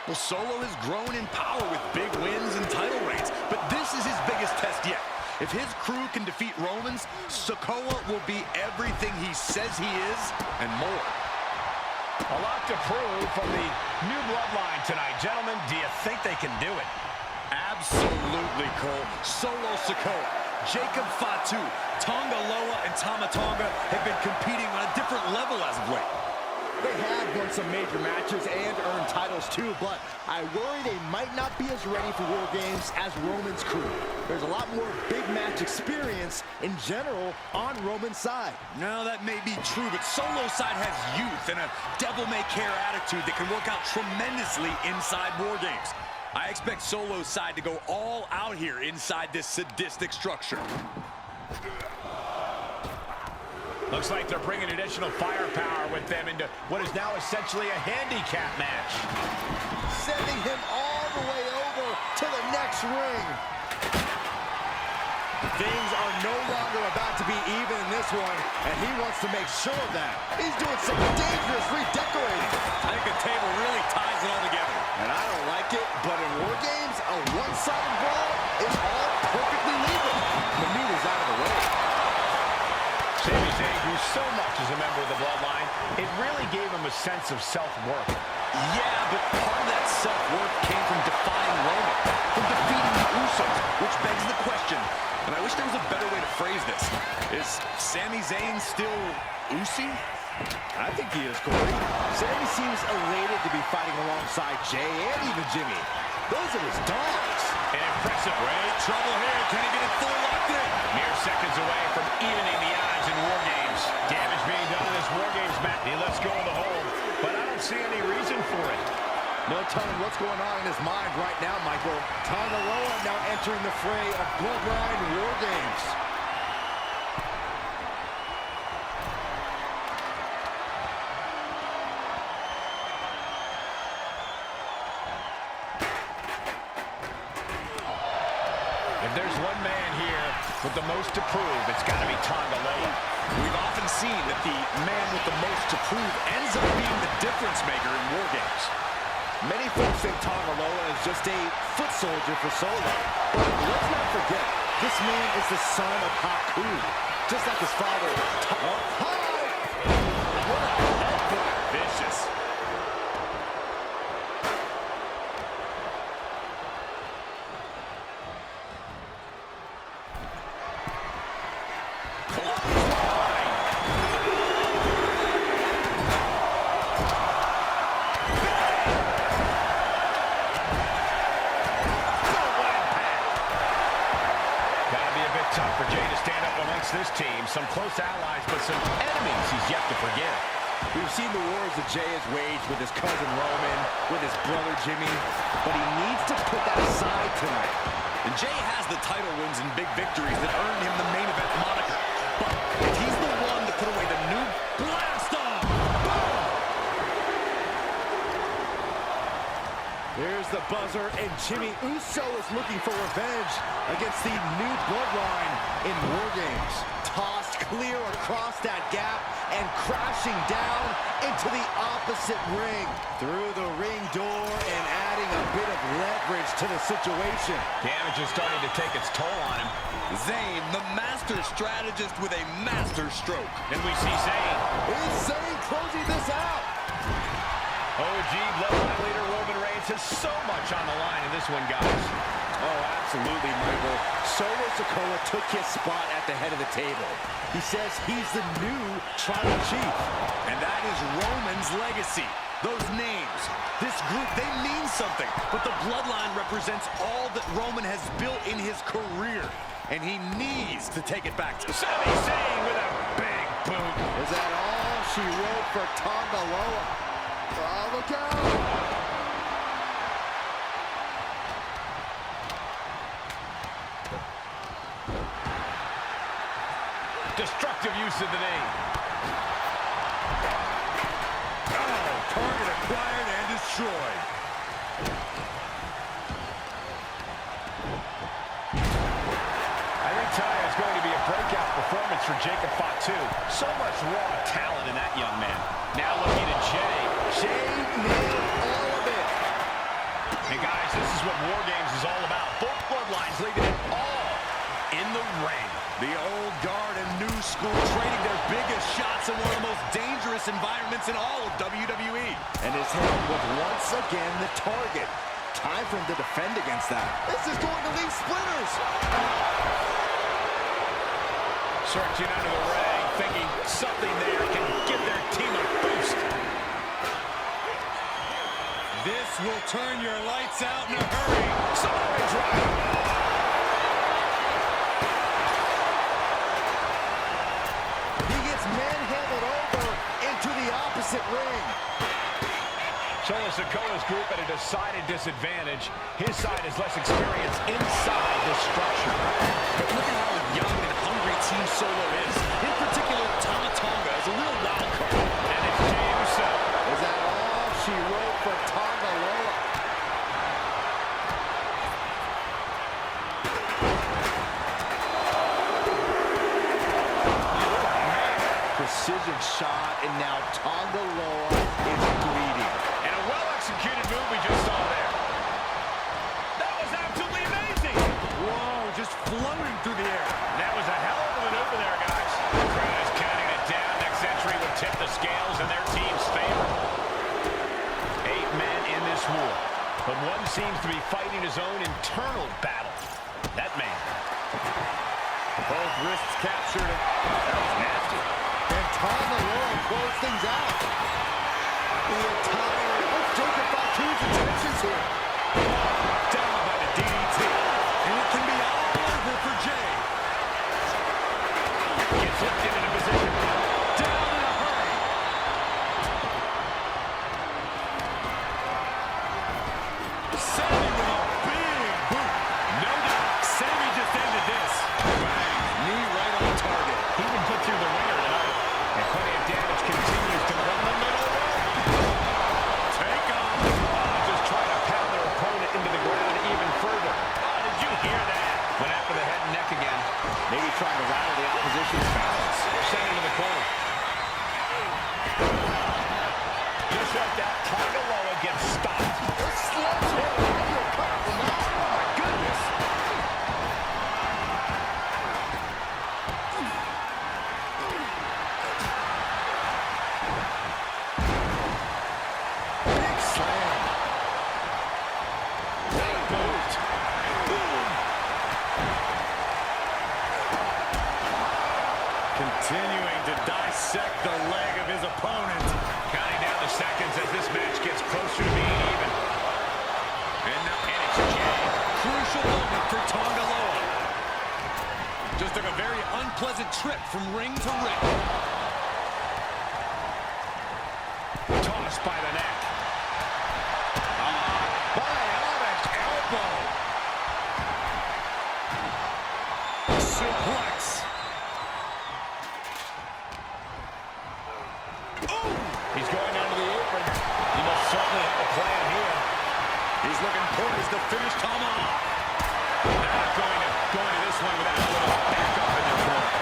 Well, Solo has grown in power with big wins and title reigns, but this is his biggest test yet. If his crew can defeat Romans, Sikoa will be everything he says he is and more. A lot to prove from the new Bloodline tonight. Gentlemen, do you think they can do it? Absolutely, Cole. Solo Sikoa, Jacob Fatu, Tonga Loa, and Tama Tonga have been competing on a different level as of late. They have won some major matches and earned titles too, but I worry they might not be as ready for War Games as Roman's crew. There's a lot more big match experience in general on Roman's side. No, that may be true, but Solo's side has youth and a devil-may-care attitude that can work out tremendously inside War Games. I expect Solo's side to go all out here inside this sadistic structure. Looks like they're bringing additional firepower with them into what is now essentially a handicap match. Sending him all the way over to the next ring. Things are no longer about to be even in this one, and he wants to make sure of that. He's doing some dangerous redecorating. I think the table really ties it all together. And I don't like it, but in War Games, a one-sided brawl is all perfectly legal. The meat is out of the way. Sami Zayn grew so much as a member of the Bloodline, it really gave him a sense of self-worth. Yeah, but part of that self-worth came from defying Roman, from defeating the Usos, which begs the question, and I wish there was a better way to phrase this. Is Sami Zayn still Usi? I think he is, Corey. Sami seems elated to be fighting alongside Jay and even Jimmy. Those are his dogs. An impressive Great trouble here. Can he get it full locked in? mere seconds away from evening the odds in War Games. Damage being done in this War Games match. He lets go of the hold, but I don't see any reason for it. No telling what's going on in his mind right now, Michael. Tonga Loa now entering the fray of Bloodline War Games. If there's one man here with the most to prove, it's got to be Tonga Loa. We've often seen that the man with the most to prove ends up being the difference maker in War Games. Many folks think Tonga Loa is just a foot soldier for Solo. But let's not forget, this man is the son of Haku, just like his father. What a headbutt. Vicious. Tough for Jay to stand up amongst this team. Some close allies, but some enemies he's yet to forgive. We've seen the wars that Jay has waged with his cousin Roman, with his brother Jimmy, but he needs to put that aside tonight. And Jay has the title wins and big victories that earned him the main event moniker. But if he's the one to put away the new blast off, Here's the buzzer, and Jimmy Uso is looking for revenge against the new Bloodline in War Games. Tossed clear across that gap and crashing down into the opposite ring. Through the ring door and adding a bit of leverage to the situation. Damage is starting to take its toll on him. Zayn, the master strategist with a master stroke. And we see Zayn. Is Zayn closing this out? OG Bloodline leader Roman Reigns has so much on the line in this one, guys. Oh, absolutely, Michael. Solo Sikoa took his spot at the head of the table. He says he's the new Tribal Chief. And that is Roman's legacy. Those names, this group, they mean something. But the Bloodline represents all that Roman has built in his career. And he needs to take it back to Sami Zayn with a big boot. Is that all she wrote for Tonga Loa? Oh, look out! Destructive use of the name. Oh, target acquired and destroyed. performance for Jacob Fatu. So much raw talent in that young man. Now looking at Jay. Jay nailed all of it. And guys, this is what War Games is all about. Both bloodlines leaving it all in the ring. The old guard and new school trading their biggest shots in one of the most dangerous environments in all of WWE. And his hand was once again the target. Time for him to defend against that. This is going to leave splinters. Searching under the ring, thinking something there can give their team a boost. This will turn your lights out in a hurry. Samurai drive. Manhandled over into the opposite ring. Solo Sikoa's group at a decided disadvantage. His side has less experience inside this structure. But look at how young and hungry Team Solo is. In particular, Tama Tonga is a real wild card. And it's Jey Uso. Is that all she wrote for Tonga Loa? Precision shot, and now Tonga Loa is bleeding. And a well-executed move we just saw there. That was absolutely amazing. Whoa, just floating through the air. That was a hell of a maneuver there, guys. The crowd is counting it down. Next entry would tip the scales in their team's favor. 8 men in this war, but one seems to be fighting his own internal battle. That man. Both wrists captured. That was nasty. And Tonga Loa closed things out. The entire Jacob Fatu's intentions here. Down by the DDT. And it can be all over for Jay. Gets lifted into position. Down in a hurry. Sammy with a big boot. No doubt. Sammy just ended this. Bang. Knee right on target. He can put through the ringer tonight. And plenty of damage continues to run the middle road. Take off. Just trying to pound their opponent into the ground even further. Oh, did you hear that? Went after the head and neck again. Maybe trying to rattle the opposition's balance. Sent into the corner. Just like that, Tonga Loa gets stopped. Sledgehammer. Oh my goodness. Big slam. Boot. Boom. Continuing to dissect the leg of his opponent. Counting down the seconds as this match gets closer to being even. And it's Jey. Crucial moment for Tonga Loa. Just took a very unpleasant trip from ring to ring. Tossed by the neck. Bionic elbow. Suplex. He's going down to the apron. He must certainly have a plan here. He's looking poised to finish Tama off. They're not going to this one without a little backup in their corner.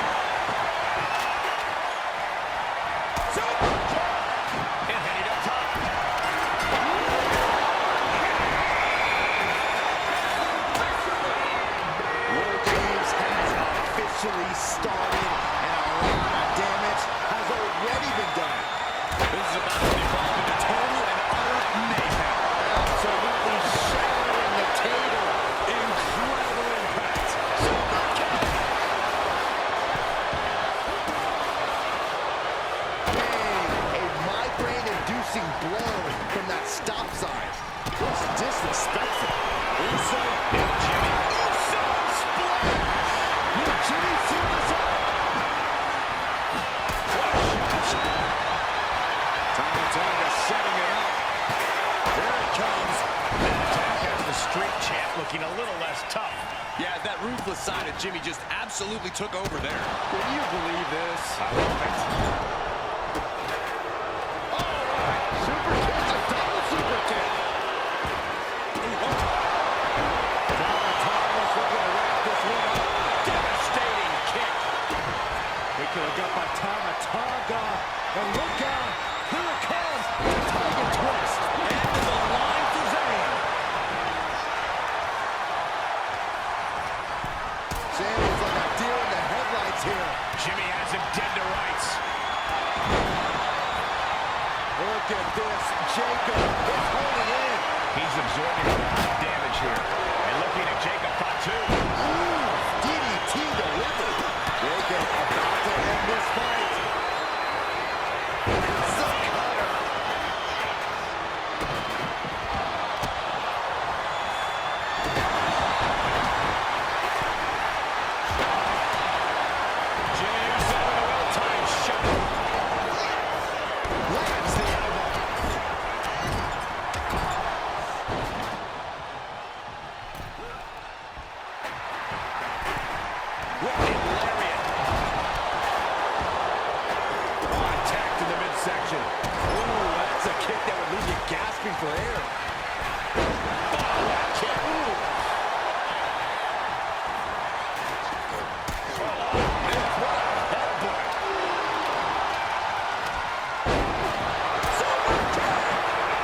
And heading up top. War Games has officially started, and a lot of damage has already been done. This is about to evolve into total and utter mayhem. Absolutely shattering the table. Incredible impact. A migraine-inducing blow from that stop sign. Looks disrespectful. Uso and Jimmy. Uso splash! Will Jimmy seal this up? Tonga setting it up. There it comes. Attack has the street champ looking a little less tough. Yeah, that ruthless side of Jimmy just absolutely took over there. Can you believe this? I love it. Super kick, a double super kick. Tonga's looking to wrap this one up. Devastating kick. And look out. Here it comes. The Tiger twist. And the line for Zayn. Zayn's like a deer in the headlights here. Jimmy has him dead to rights. Look at this. Jacob is holding in. He's absorbing a lot of damage here. And looking at Jacob Fatu. Ooh, DDT delivered. Jacob about to end this fight. It's a cutter. Jimmy Uso with a well-timed shot. Lands the elbow. Whipping lariat. Oh, attacked in the midsection. Ooh, that's a kick that would leave you gasping for air. Oh, that kick. Ooh. What a headbutt.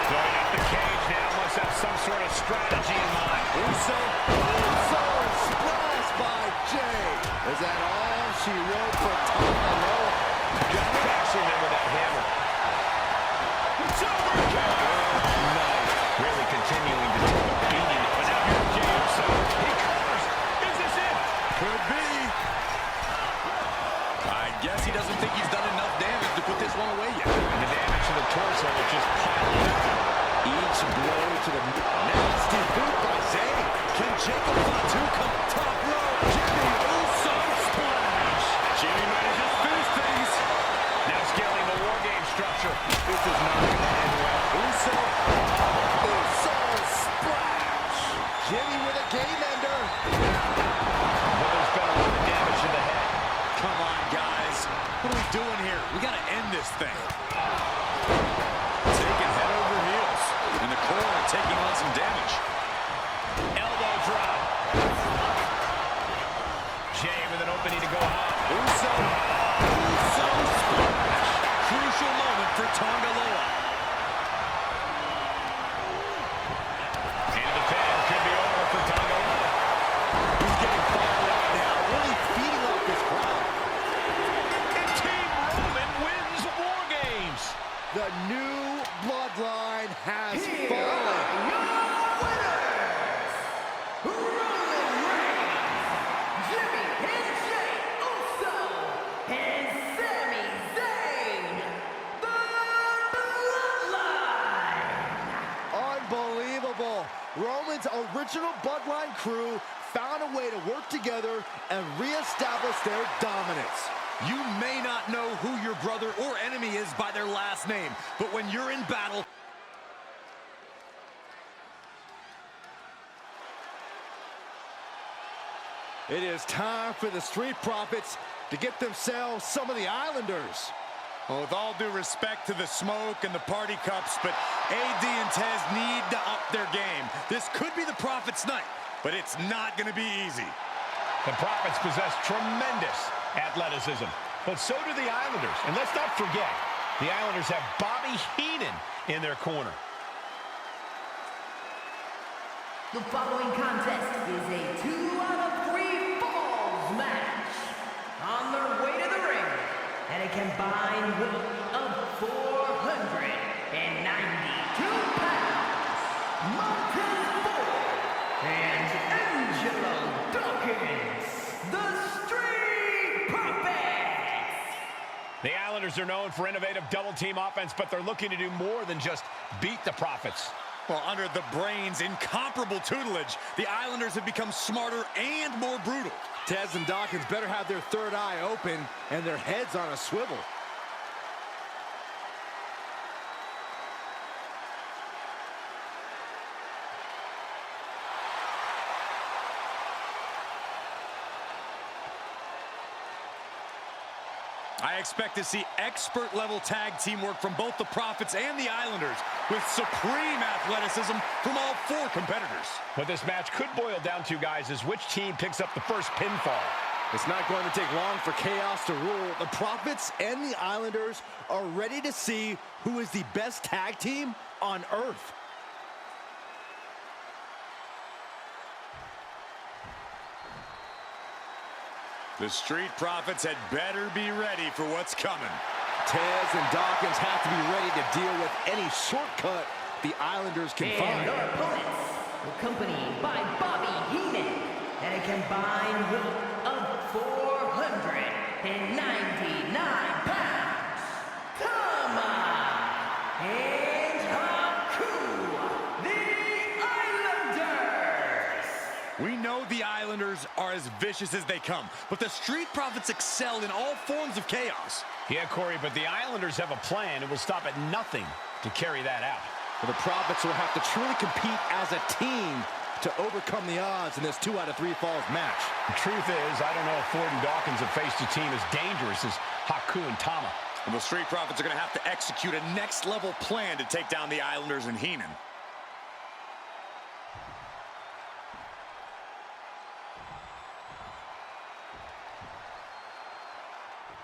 Going up the cage now. Must have some sort of strategy in mind. Uso splashed by Jay. Is that all she wrote for Tonga Loa? Just bashing him with that hammer. It's overkill. Nice. Really continuing to take a beating. But now here's Jey Uso. He covers. Is this it? Could be. I guess he doesn't think he's done enough damage to put this one away yet. And the damage to the torso is just piling up. Each blow to the nasty boot by Zayn. Can Jacob Fatu come top row? Jimmy Uso splash. Jimmy might have just finished things. Now scaling the war game structure. This is not going to end well. Uso splash. Jimmy with a game ender. But there's been a lot of damage to the head. Come on, guys. What are we doing here? We got to end this thing. Taking head over heels. In the corner, taking on some damage. Elbow drop. Jey with an opening to go high. Uso splash. Crucial moment for Tonga Loa. And the pin could be over for Tonga Loa. He's getting fired up now, really feeding off this crowd. And Team Roman wins War Games. The new bloodline has fallen. Unbelievable. Roman's original bloodline crew found a way to work together and reestablish their dominance. You may not know who your brother or enemy is by their last name, but when you're in battle, It is time for the Street Profits to get themselves some of the Islanders. well, with all due respect to the Smoke and the Party Cups, but AD and Tez need to up their game. This could be the Profits' night, but it's not going to be easy. The Profits possess tremendous athleticism, but so do the Islanders. And let's not forget, the Islanders have Bobby Heenan in their corner. The following contest is a 2 out of 3 falls match. On their way to the ring, at a combined weight of 492 pounds, Montez Ford and Angelo Dawkins, the Street Profits. The Islanders are known for innovative double-team offense, but they're looking to do more than just beat the Profits. Well, under the Brains' incomparable tutelage, the Islanders have become smarter and more brutal. Tez and Dawkins better have their third eye open and their heads on a swivel. I expect to see expert-level tag teamwork from both the Profits and the Islanders, with supreme athleticism from all 4 competitors. What this match could boil down to, guys, is which team picks up the first pinfall. It's not going to take long for chaos to rule. The Profits and the Islanders are ready to see who is the best tag team on earth. The Street Profits had better be ready for what's coming. Tez and Dawkins have to be ready to deal with any shortcut the Islanders can find. And our opponents, accompanied by Bobby Heenan, and a combined weight of 499 pounds, Tama and Haku, the Islanders. We know the Islanders are as vicious as they come, but the Street Profits excel in all forms of chaos. Yeah, Corey, but the Islanders have a plan. It will stop at nothing to carry that out. The Profits will have to truly compete as a team to overcome the odds in this 2 out of 3 falls match. The truth is, I don't know if Ford and Dawkins have faced a team as dangerous as Haku and Tama. And the Street Profits are going to have to execute a next-level plan to take down the Islanders and Heenan.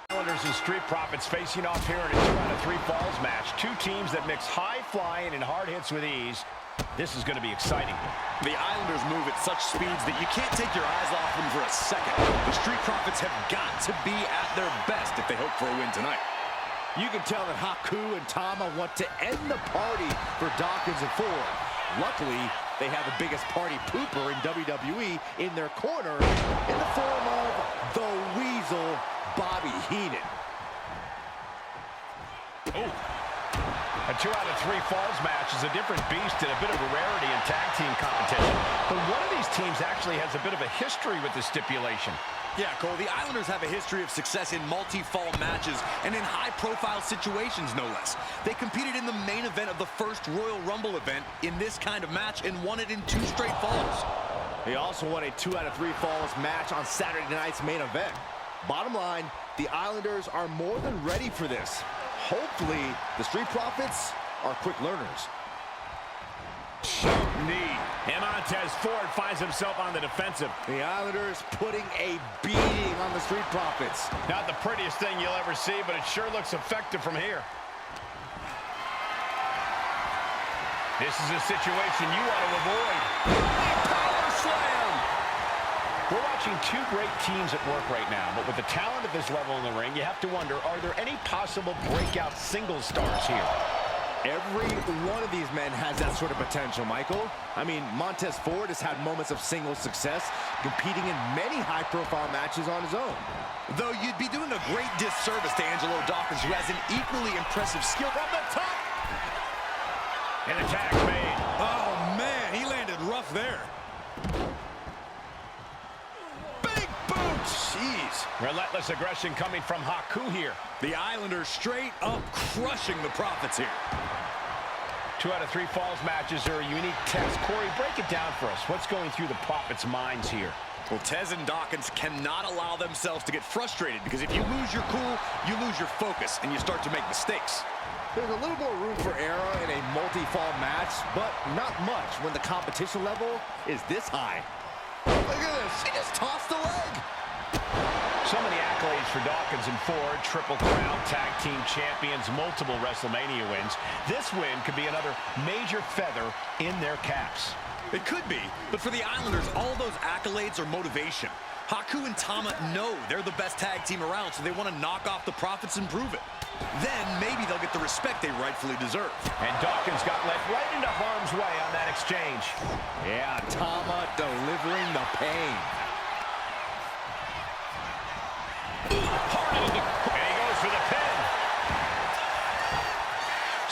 Islanders and Street Profits facing off here in a 2 out of 3 falls match. Two teams that mix high flying and hard hits with ease. This is going to be exciting. The Islanders move at such speeds that you can't take your eyes off them for a second. The Street Profits have got to be at their best if they hope for a win tonight. You can tell that Haku and Tama want to end the party for Dawkins and Ford. Luckily, they have the biggest party pooper in WWE in their corner in the form of the Weasel, Bobby Heenan. Oh. A 2 out of 3 falls match is a different beast and a bit of a rarity in tag team competition. But one of these teams actually has a bit of a history with this stipulation. Yeah, Cole, the Islanders have a history of success in multi-fall matches and in high-profile situations, no less. They competed in the main event of the first Royal Rumble event in this kind of match and won it in 2 straight falls. They also won a 2 out of 3 falls match on Saturday night's main event. Bottom line, the Islanders are more than ready for this. Hopefully, the Street Profits are quick learners. Knee. And Montez Ford finds himself on the defensive. The Islanders putting a beating on the Street Profits. Not the prettiest thing you'll ever see, but it sure looks effective from here. This is a situation you want to avoid. Power slam! We're watching two great teams at work right now, but with the talent at this level in the ring, you have to wonder, are there any possible breakout single stars here? Every one of these men has that sort of potential, Michael. I mean, Montez Ford has had moments of single success, competing in many high-profile matches on his own. Though you'd be doing a great disservice to Angelo Dawkins, who has an equally impressive skill from the top. An attack made. Oh, man, he landed rough there. Big boot! Jeez. Relentless aggression coming from Haku here. The Islanders straight up crushing the Profits here. 2 out of 3 falls matches are a unique test. Corey, break it down for us. What's going through the Profits' minds here? Well, Tez and Dawkins cannot allow themselves to get frustrated, because if you lose your cool, you lose your focus, and you start to make mistakes. There's a little more room for error in a multi-fall match, but not much when the competition level is this high. Look at this. He just tossed the leg. So many accolades for Dawkins and Ford. Triple Crown Tag Team Champions, multiple WrestleMania wins. This win could be another major feather in their caps. It could be, but for the Islanders, all those accolades are motivation. Haku and Tama know they're the best tag team around, so they want to knock off the Profits and prove it. Then maybe they'll get the respect they rightfully deserve. And Dawkins got led right into harm's way on that exchange. Yeah, Tama delivering the pain. And he goes for the pin.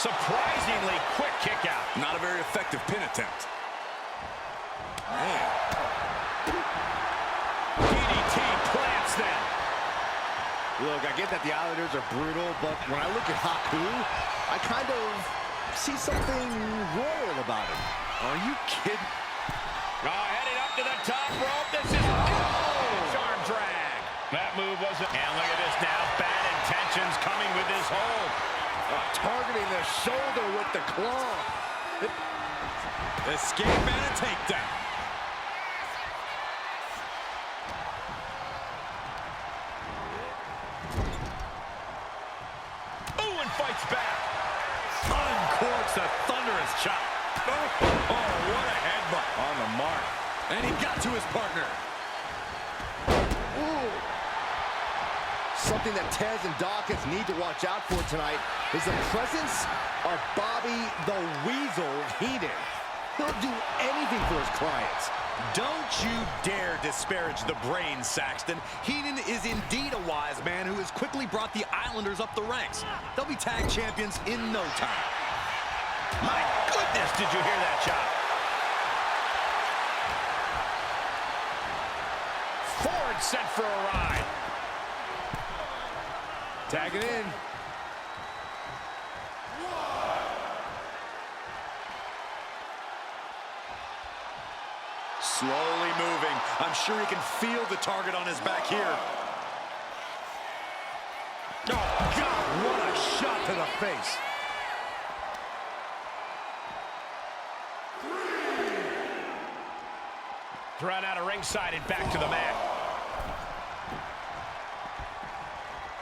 Surprisingly quick kick out. Not a very effective pin attempt. Man. DDT plants them. Look, I get that the Islanders are brutal, but when I look at Haku, I kind of see something royal about him. Are you kidding? Heading up to the top rope. This is arm drag. That move wasn't. And look at this now. Bad intentions coming with this hold. Targeting the shoulder with the claw. Escape and a takedown. fights back. Uncorks a thunderous chop. Oh, what a headbutt. On the mark. And he got to his partner. Ooh. Something that Tez and Dawkins need to watch out for tonight is the presence of Bobby the Weasel Heenan. He'll do anything for his clients. Don't you dare disparage the brain, Saxton. Heenan is indeed a wise man who has quickly brought the Islanders up the ranks. They'll be tag champions in no time. My goodness, did you hear that chop? Ford set for a ride. Tagging in. Slowly moving. I'm sure he can feel the target on his back here. Oh, God, what a shot to the face. Thrown out of ringside and back to the mat.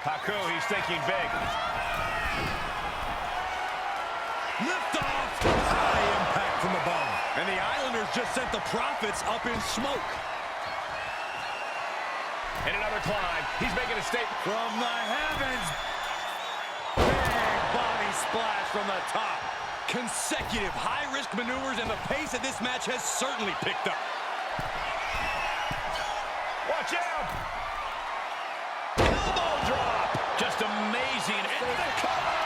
Haku, he's thinking big. Lift off. High impact from above. And the Islanders just sent the Profits up in smoke. And another climb. He's making a statement. From the heavens. Big body splash from the top. Consecutive high-risk maneuvers, and the pace of this match has certainly picked up. Watch out! Elbow drop! Just amazing. Into the cover!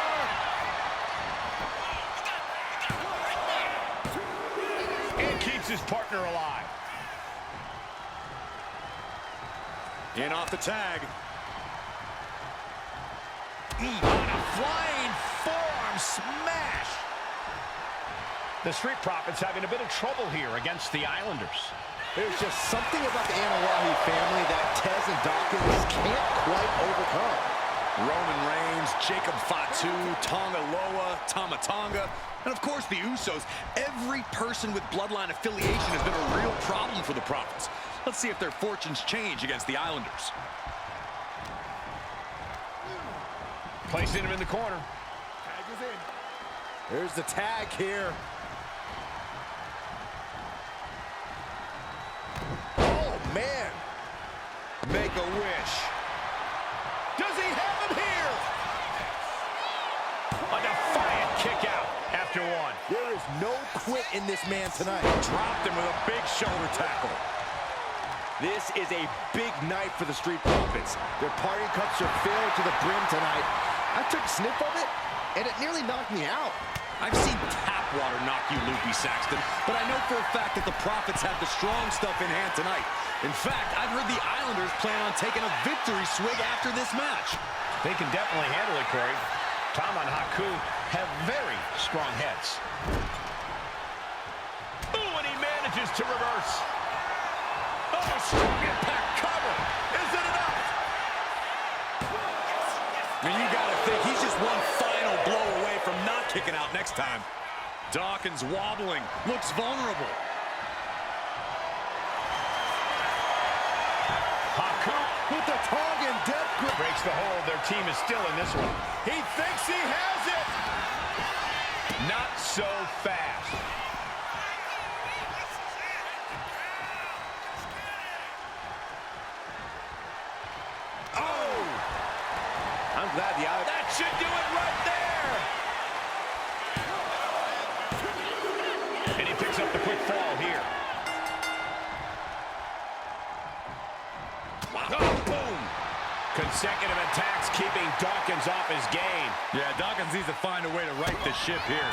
And keeps his partner alive. In off the tag. On a flying forearm smash. The Street Profits having a bit of trouble here against the Islanders. There's just something about the Anawahi family that Tez and Dawkins can't quite overcome. Roman Reigns, Jacob Fatu, Tonga Loa, Tama Tonga, and of course the Usos. Every person with bloodline affiliation has been a real problem for the Profits. Let's see if their fortunes change against the Islanders. Placing him in the corner. Tag is in. There's the tag here. Oh, man. Make a wish. Does he have him here? A defiant kick out after one. There is no quit in this man tonight. Dropped him with a big shoulder tackle. This is a big night for the Street Profits. Their party cups are filled to the brim tonight. I took a sniff of it, and it nearly knocked me out. I've seen tap water knock you loopy, Saxton, but I know for a fact that the Profits have the strong stuff in hand tonight. In fact, I've heard the Islanders plan on taking a victory swig after this match. They can definitely handle it, Corey. Tom and Haku have very strong heads. Ooh, and he manages to reverse. Oh, strong impact cover. Is it enough? And you gotta think he's just one final blow away from not kicking out next time. Dawkins wobbling, looks vulnerable. Haku With the Tongan death grip. breaks the hold. Their team is still in this one. He thinks he has it. Not so fast. Oh! I'm glad the Islanders... That should do it right there. And he picks up the quick fall here. Wow. Oh, boom. Consecutive attacks keeping Dawkins off his game. Yeah, Dawkins needs to find a way to right the ship here.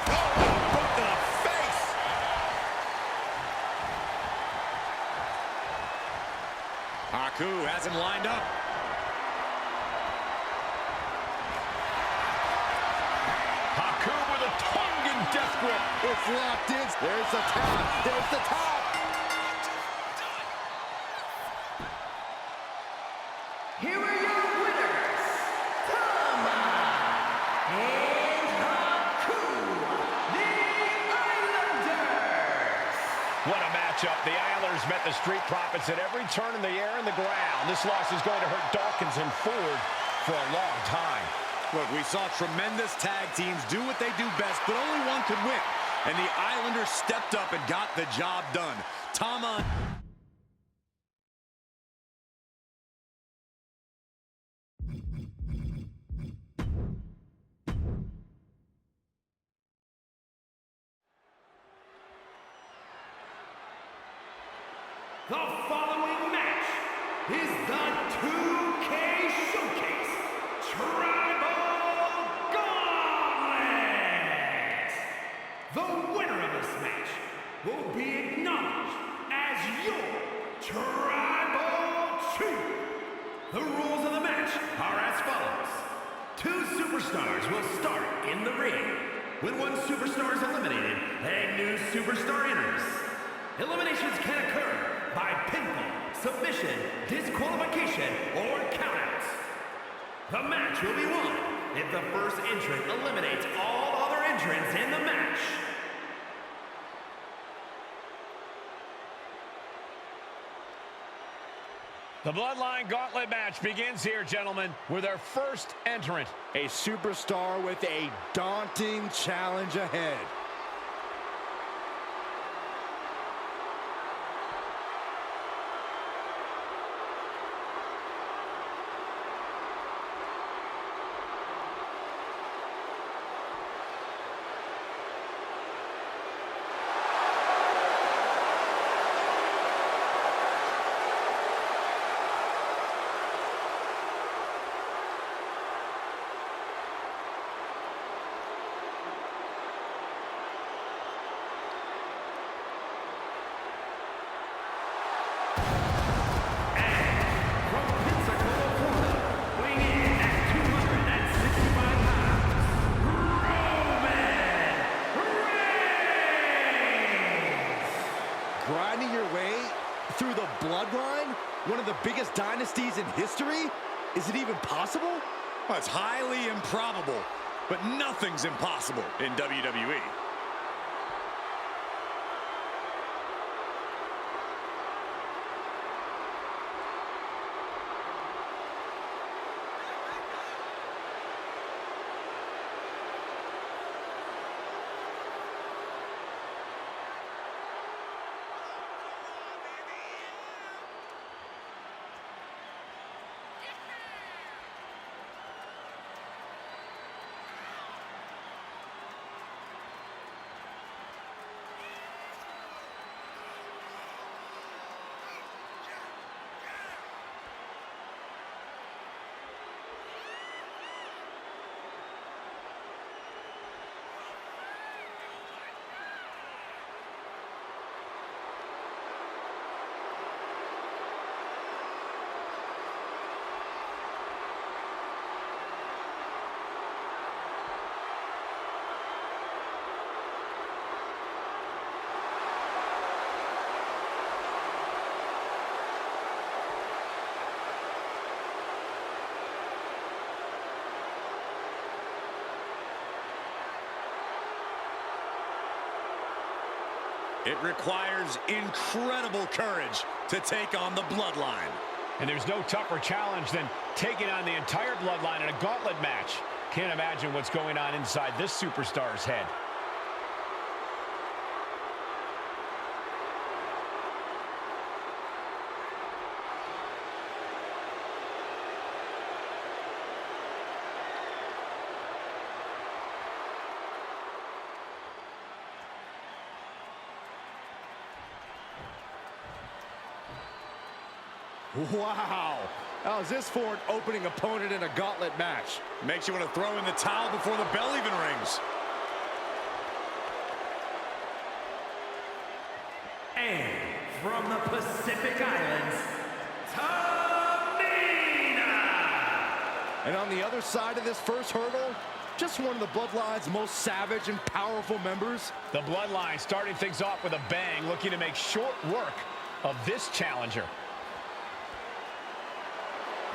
Oh, boot to the face. Haku has him lined up. Haku with a Tongan death grip. It's locked in. There's the tap. There's the top. Here are your winners, Tama and Haku, the Islanders. What a matchup. The Islanders met the Street Profits at every turn in the air and the ground. This loss is going to hurt Dawkins and Ford for a long time. Look, we saw tremendous tag teams do what they do best, but only one could win. And the Islanders stepped up and got the job done. Tama. The following match is the 2K Showcase Tribal Gauntlet. The winner of this match will be acknowledged as your Tribal Chief. The rules of the match are as follows. 2 superstars will start in the ring. When one superstar is eliminated, a new superstar enters. Eliminations can occur by pinfall, submission, disqualification, or countouts. The match will be won if the first entrant eliminates all other entrants in the match. The Bloodline Gauntlet match begins here, gentlemen, with our first entrant. A superstar with a daunting challenge ahead. Grinding your way through the Bloodline, one of the biggest dynasties in history? Is it even possible? Well, it's highly improbable, but nothing's impossible in WWE. It requires incredible courage to take on the Bloodline. And there's no tougher challenge than taking on the entire Bloodline in a gauntlet match. Can't imagine what's going on inside this superstar's head. Wow. How's this for an opening opponent in a gauntlet match? Makes you want to throw in the towel before the bell even rings. And from the Pacific Islands, Tamina! And on the other side of this first hurdle, just one of the Bloodline's most savage and powerful members. The Bloodline starting things off with a bang, looking to make short work of this challenger.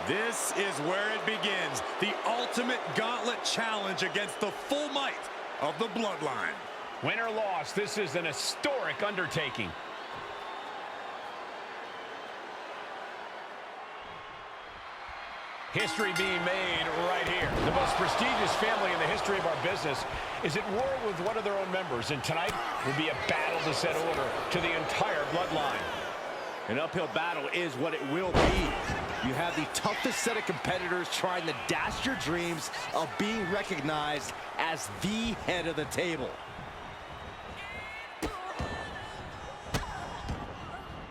This is where it begins. The ultimate gauntlet challenge against the full might of the Bloodline. Win or loss, this is an historic undertaking. History being made right here. The most prestigious family in the history of our business is at war with one of their own members, and tonight will be a battle to set order to the entire bloodline. An uphill battle is what it will be. You have the toughest set of competitors trying to dash your dreams of being recognized as the head of the table.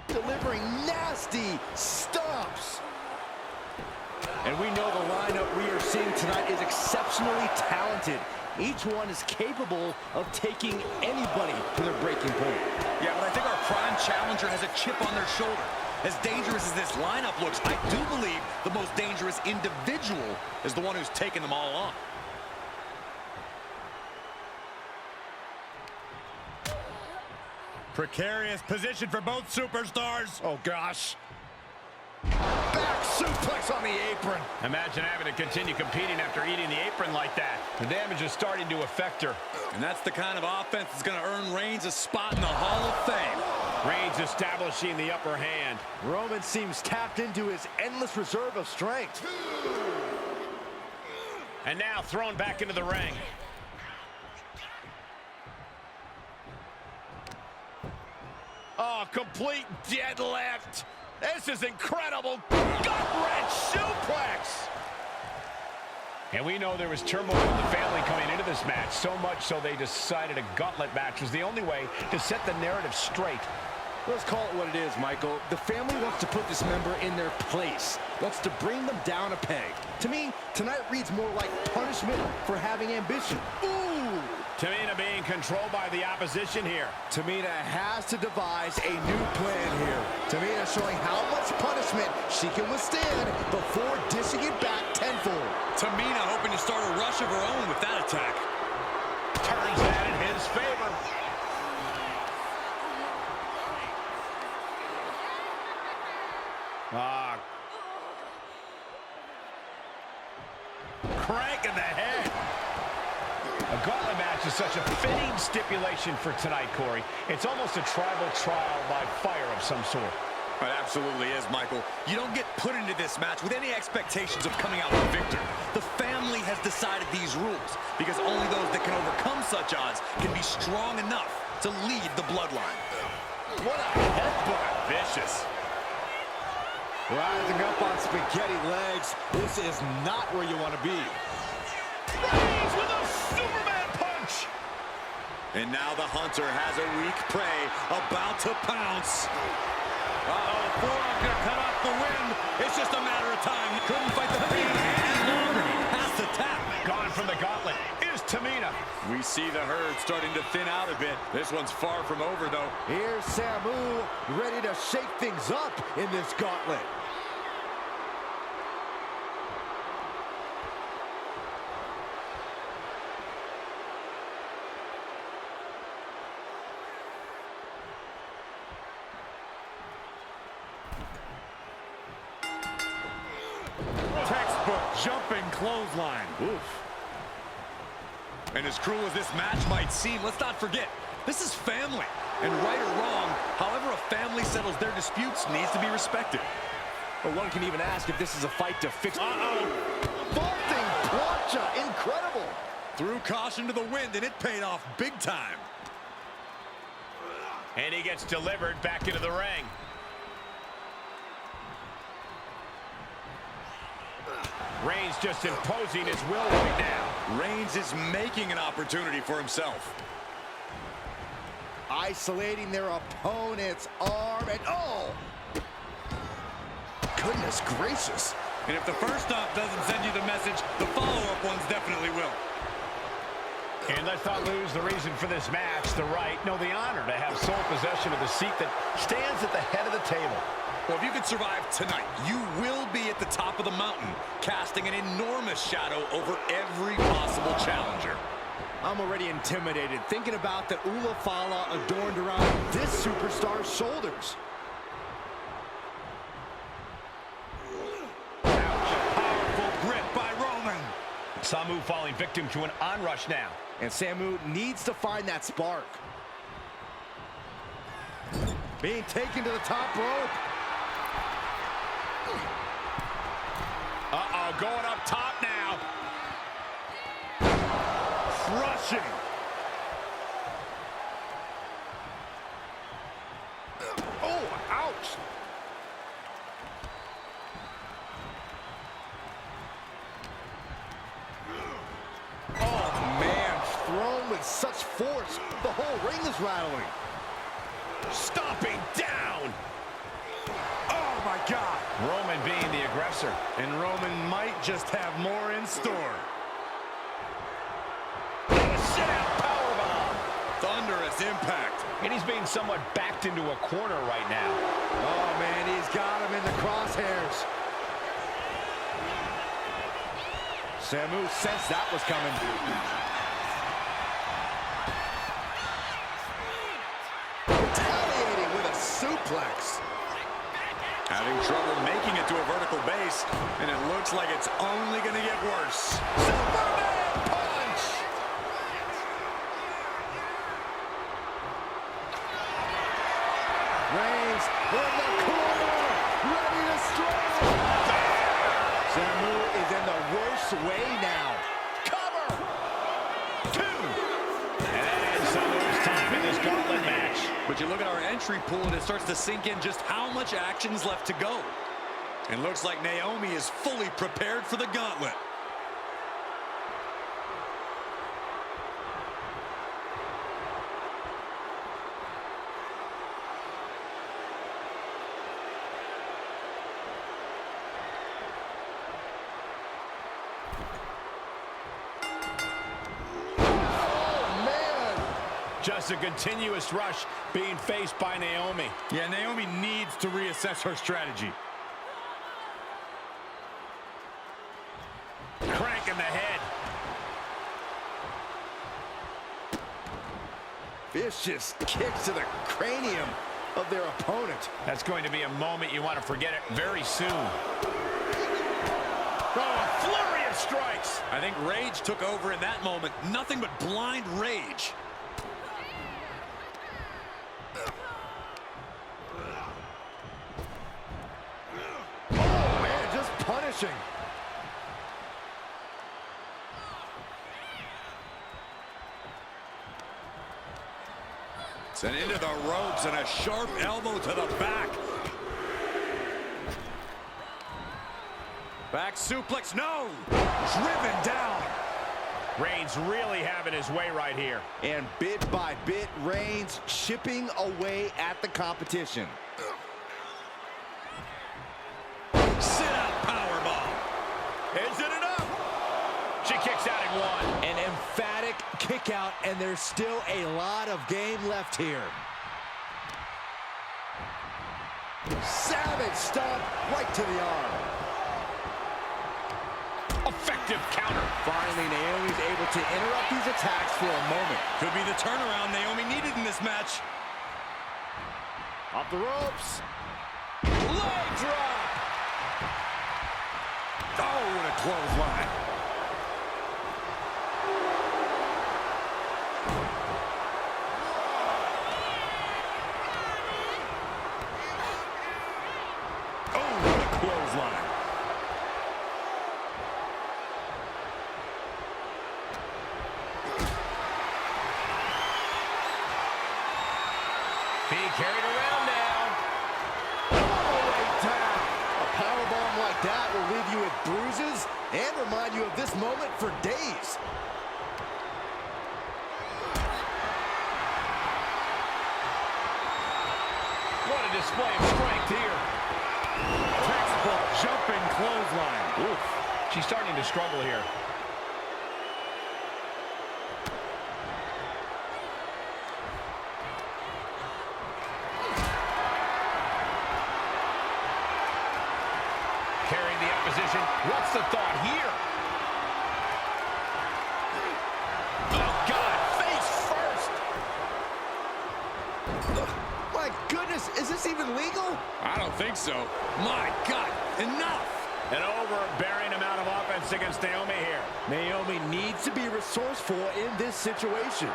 Delivering nasty stomps. And we know the lineup we are seeing tonight is exceptionally talented. Each one is capable of taking anybody to their breaking point. Yeah, but I think our prime challenger has a chip on their shoulder. As dangerous as this lineup looks, I do believe the most dangerous individual is the one who's taken them all on. Precarious position for both superstars. Oh, gosh. Back suplex on the apron. Imagine having to continue competing after eating the apron like that. The damage is starting to affect her. And that's the kind of offense that's going to earn Reigns a spot in the Hall of Fame. Reigns establishing the upper hand. Roman seems tapped into his endless reserve of strength. And now thrown back into the ring. Oh, complete deadlift. This is incredible. Gut-wrench suplex. And we know there was turmoil in the family coming into this match, so much so they decided a gauntlet match was the only way to set the narrative straight. Let's call it what it is, Michael. The family wants to put this member in their place, wants to bring them down a peg. To me, tonight reads more like punishment for having ambition. Ooh! Tamina being controlled by the opposition here. Tamina has to devise a new plan here. Tamina showing how much punishment she can withstand before dishing it back tenfold. Tamina hoping to start a rush of her own with that attack. Turns that in his favor. Crank in the head. A gauntlet match is such a fitting stipulation for tonight, Corey. It's almost a tribal trial by fire of some sort. It absolutely is, Michael. You don't get put into this match with any expectations of coming out the victor. The family has decided these rules because only those that can overcome such odds can be strong enough to lead the bloodline. What a headbutt. Vicious. Rising up on spaghetti legs. This is not where you want to be. Reigns with a Superman punch. And now the hunter has a weak prey about to pounce. Uh-oh, forearm gonna cut off the wind. It's just a matter of time. Couldn't fight the pain any longer. Past the tap. Gone from the gauntlet is Tamina. We see the herd starting to thin out a bit. This one's far from over, though. Here's Samu ready to shake things up in this gauntlet. Textbook jumping clothesline. Oof. And as cruel as this match might seem, let's not forget, this is family. And right or wrong, however a family settles their disputes needs to be respected. But one can even ask if this is a fight to fix. Vaulting plancha, incredible. Threw caution to the wind, and it paid off big time. And he gets delivered back into the ring. Reigns just imposing his will right now. Reigns is making an opportunity for himself. Isolating their opponent's arm, and oh! Goodness gracious. And if the first stop doesn't send you the message, the follow-up ones definitely will. And let's not lose the reason for this match, the right, no, the honor to have sole possession of the seat that stands at the head of the table. Well, if you can survive tonight, you will be at the top of the mountain, casting an enormous shadow over every possible challenger. I'm already intimidated thinking about the Ulafala adorned around this superstar's shoulders. Powerful grip by Roman. Samu falling victim to an onrush now. And Samu needs to find that spark. Being taken to the top rope. Uh-oh, going up top now. Crushing. Oh, ouch. Oh, man, thrown with such force. The whole ring is rattling. Stomping down. Oh, my God. Roman being the aggressor. And Roman might just have more in store. And a sit-out powerbomb. Thunderous impact. And he's being somewhat backed into a corner right now. Oh, man, he's got him in the crosshairs. Samu sensed that was coming. Retaliating with a suplex. Having trouble making it to a vertical base, and it looks like it's only going to get worse. Superman punch! Reigns in the corner, ready to strike. Samu is in the worst way now. Cover! 2. And that ends Samu's time in this gauntlet match. But you look at our entry pool, and it starts to sink in just how much action's left to go. It looks like Naomi is fully prepared for the gauntlet. Just a continuous rush being faced by Naomi. Yeah, Naomi needs to reassess her strategy. Cranking the head. Vicious kicks to the cranium of their opponent. That's going to be a moment you want to forget it very soon. Oh, a flurry of strikes. I think rage took over in that moment. Nothing but blind rage. Punishing. Sent into the ropes and a sharp elbow to the back. Back suplex, no! Driven down. Reigns really having his way right here. And bit by bit, Reigns chipping away at the competition. Sit-out powerbomb. Is it enough? She kicks out in 1. An emphatic kick out, and there's still a lot of game left here. Savage stomp right to the arm. Effective counter. Finally, Naomi's able to interrupt these attacks for a moment. Could be the turnaround Naomi needed in this match. Off the ropes. Low drop. Oh, what a clothesline. Oh, what a clothesline. Being carried around now. Powerbomb like that will leave you with bruises and remind you of this moment for days. What a display of strength here. Textbook jumping clothesline. Oof. She's starting to struggle here. Carrying the opposition. What's the thought here? Oh, God, face first. My goodness, is this even legal? I don't think so. My God, enough. An overbearing amount of offense against Naomi here. Naomi needs to be resourceful in this situation.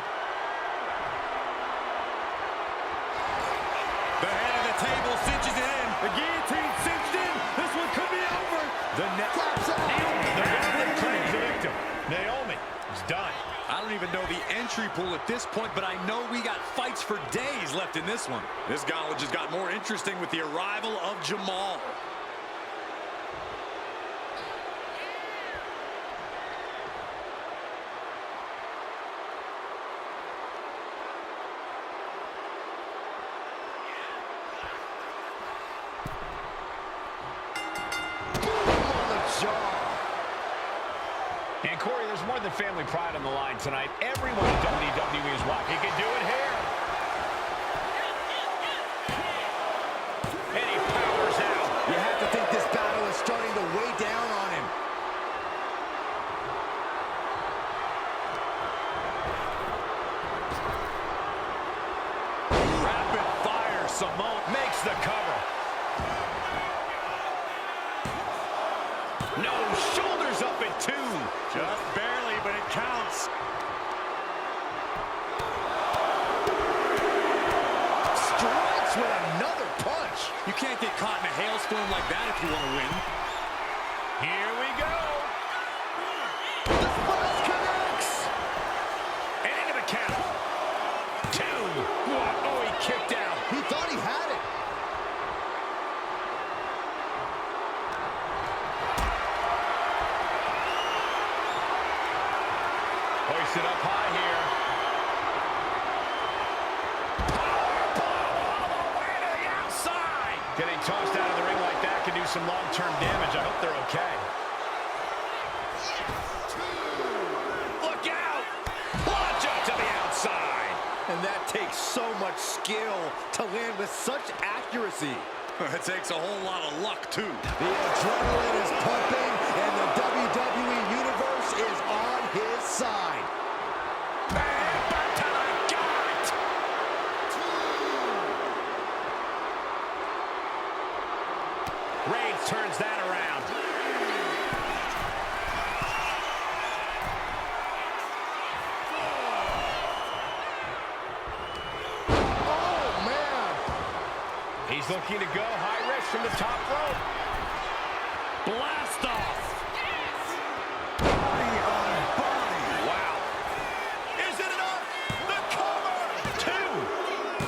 The head of the table cinches it in. The guillotine cinched in. This one could be over. The net claps out. victory pool at this point, but I know we got fights for days left in this one. This gauntlet just got more interesting with the arrival of Jamal. And Corey, there's more than family pride on the line tonight. Everyone in WWE is watching. He can do it here. And he powers out. You have to think this battle is starting to weigh down on him. Rapid fire. Simone makes the cover. No, shoulders up at 2. Just barely, but it counts. Strikes with another punch. You can't get caught in a hailstorm like that if you want to win. Here we go. The spike connects. And into the count. 2. What? Oh, he kicked out. He thought he had it. Hoisted up high here. Powerbomb all the way to the outside. Getting tossed out of the ring like that can do some long-term damage. I hope they're okay. Look out! Launch up to the outside. And that takes so much skill to land with such accuracy. It takes a whole lot of luck, too. The adrenaline is pumping, and the WWE Universe is on his side. Reigns turns that around. Oh, man. He's looking to go high risk from the top rope. Blast off. Body on body. Wow. Is it enough? The cover. 2.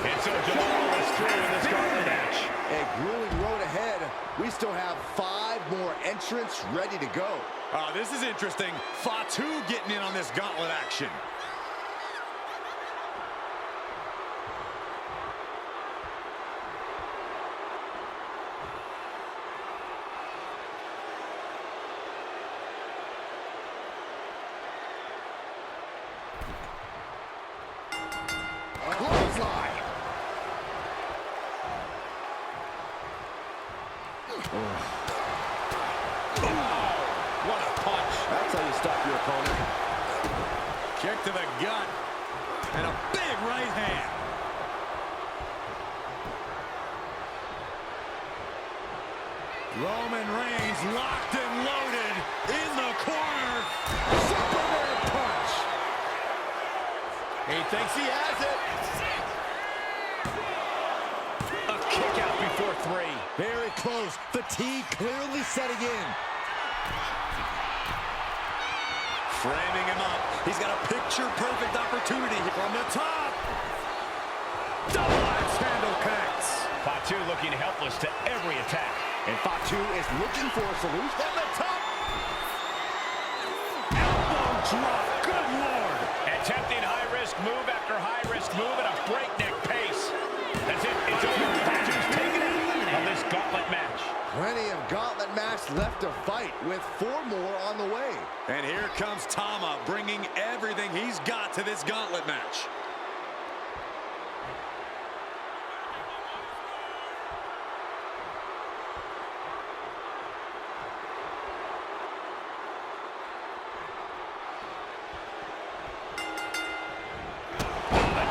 And so Jamal is through in this gauntlet match. A grueling road ahead. We still have 5 more entrants ready to go. This is interesting. Fatu getting in on this gauntlet action. Clothesline. What a punch. That's how you stop your opponent. Kick to the gut. And a big right hand. Roman Reigns locked and loaded in the corner. Superman punch. He thinks he has it. A kick out before 3. Very close. Fatigue clearly setting in. Framing him up. He's got a picture-perfect opportunity from the top. Double axe handle connects. Fatu looking helpless to every attack. And Fatu is looking for a solution. From the top. Elbow drop. Good Lord. Attempting high-risk move after high-risk move at a breakneck pace. That's it. It's over. Fatu's taken out of this gauntlet match. Plenty of gauntlet match left to fight with 4 more on the way. And here comes Tama bringing everything he's got to this gauntlet match.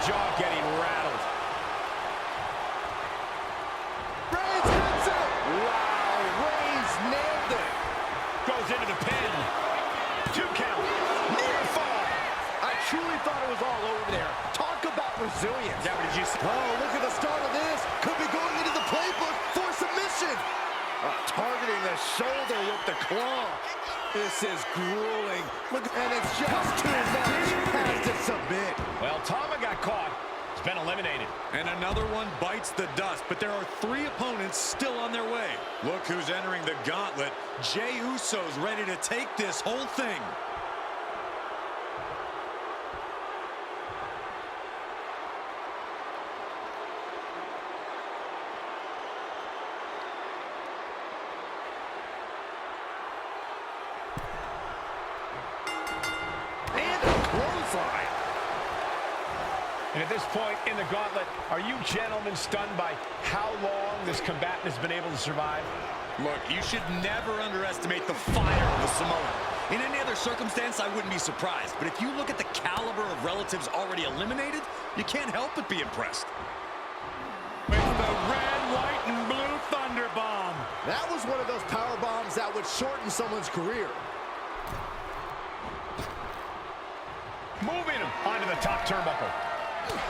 Jaw getting rattled. Reigns hits it. Wow, Reigns nailed it. Goes into the pin. 2 count. Near fall. I truly thought it was all over there. Talk about resilience. Yeah, but did you see? Oh, look at the start of this. Could be going into the playbook for submission. Targeting the shoulder with the claw. This is grueling. Look, and it's just too much. Has to submit. Well, Tama got caught. He's been eliminated. And another one bites the dust, but there are 3 opponents still on their way. Look who's entering the gauntlet. Jey Uso's ready to take this whole thing. And at this point in the gauntlet, are you gentlemen stunned by how long this combatant has been able to survive? Look, you should never underestimate the fire of the Samoan. In any other circumstance, I wouldn't be surprised. But if you look at the caliber of relatives already eliminated, you can't help but be impressed. With the red, white, and blue thunder bomb. That was one of those power bombs that would shorten someone's career. Moving him onto the top turnbuckle. Ooh,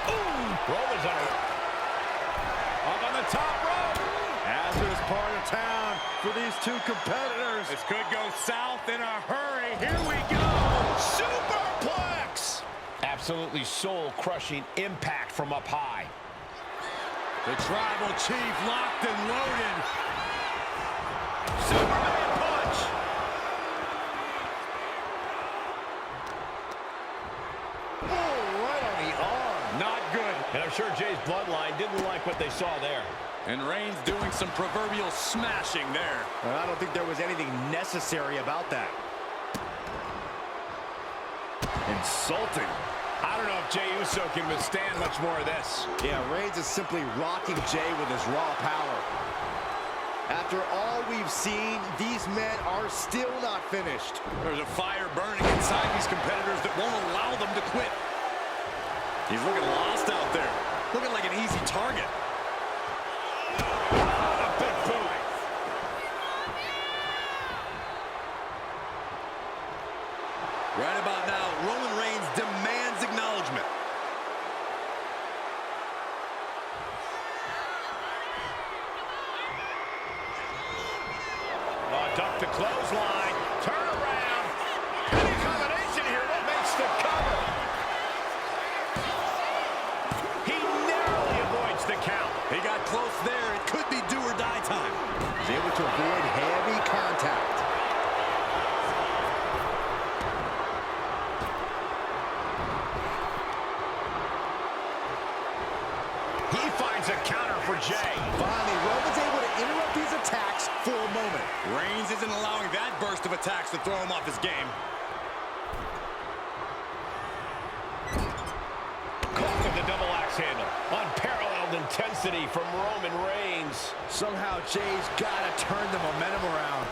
Roman's on it. Up on the top rope. Hazardous part of town for these 2 competitors. This could go south in a hurry. Here we go. Superplex. Absolutely soul-crushing impact from up high. The tribal chief locked and loaded. Superman punch. Oh, right on the arm. Not good. And I'm sure Jay's bloodline didn't like what they saw there. And Reigns doing some proverbial smashing there. Well, I don't think there was anything necessary about that. Insulting. I don't know if Jey Uso can withstand much more of this. Yeah, Reigns is simply rocking Jey with his raw power. After all we've seen, these men are still not finished. There's a fire burning inside these competitors that won't allow them to quit. He's looking lost out there. Looking like an easy target. A big boot. Right about now, Roman Reigns demands acknowledgement. Duck the clothesline. Turn around. Any combination here. What makes the cover? He narrowly avoids the count. He got close there. It could be do or die time. He's able to avoid heavy contact. He finds a counter for Jey. Finally, Roman's able to interrupt these attacks for a moment. Reigns isn't allowing that burst of attacks to throw him off his game. Caught with the double axe handle. Unparalleled intensity from Roman Reigns. Somehow Jey's got to turn the momentum around.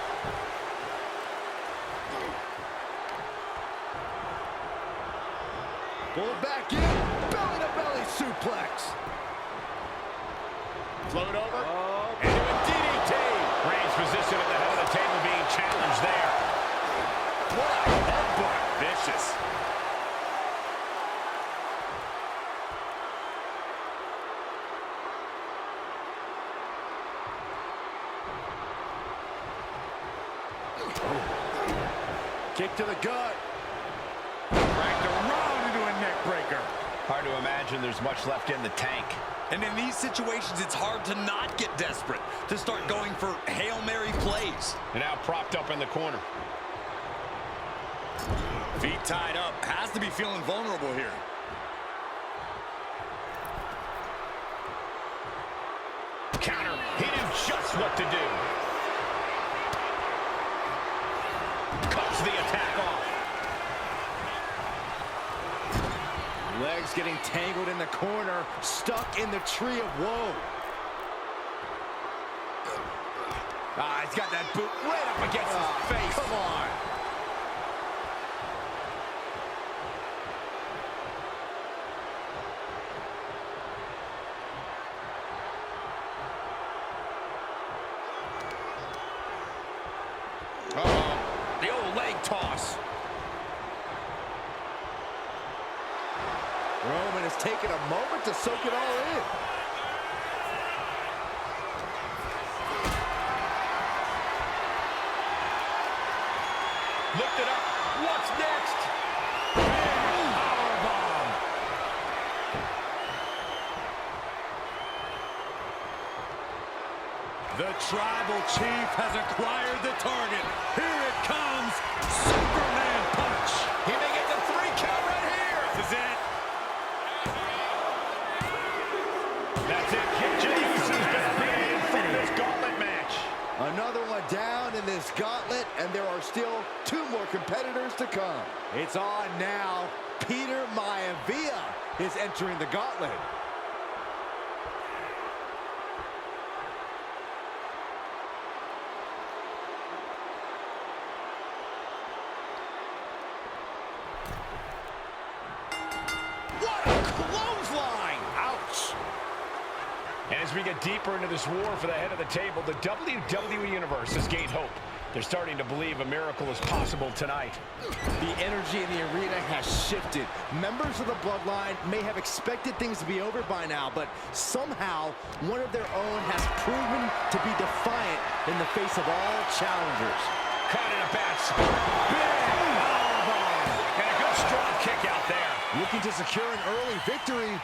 Pull it back in. Belly-to-belly suplex. Float over. Into a DDT. Reigns' position at the head of the table being challenged there. What a headbutt. Vicious. Kick to the gut. Dragged around into a neck breaker. Hard to imagine there's much left in the tank. And in these situations, it's hard to not get desperate, to start going for Hail Mary plays. And now propped up in the corner. Feet tied up, has to be feeling vulnerable here. Counter, he knew just what to do. Cuts the attack off. Legs getting tangled in the corner, stuck in the tree of woe. He's got that boot right up against his face. Come on. The old leg toss. Roman has taken a moment to soak it all in. Lifted up. What's next? Powerbomb. The Tribal Chief has acquired the target. Here it comes. Superman punch. He may get the 3 count right here. This is it. That's it. Jey Uso's been eliminated from this gauntlet match. Another one down in this gauntlet, and there are still 2 more competitors to come. It's on now. Peter Maivia is entering the gauntlet. What a clothesline. Ouch. And as we get deeper into this war for the head of the table, the WWE Universe has gained hope. They're starting to believe a miracle is possible tonight. The energy in the arena has shifted. Members of the Bloodline may have expected things to be over by now, but somehow one of their own has proven to be defiant in the face of all challengers. Caught in a bad spot. Big powerbomb. And a good strong kick out there. Looking to secure an early victory.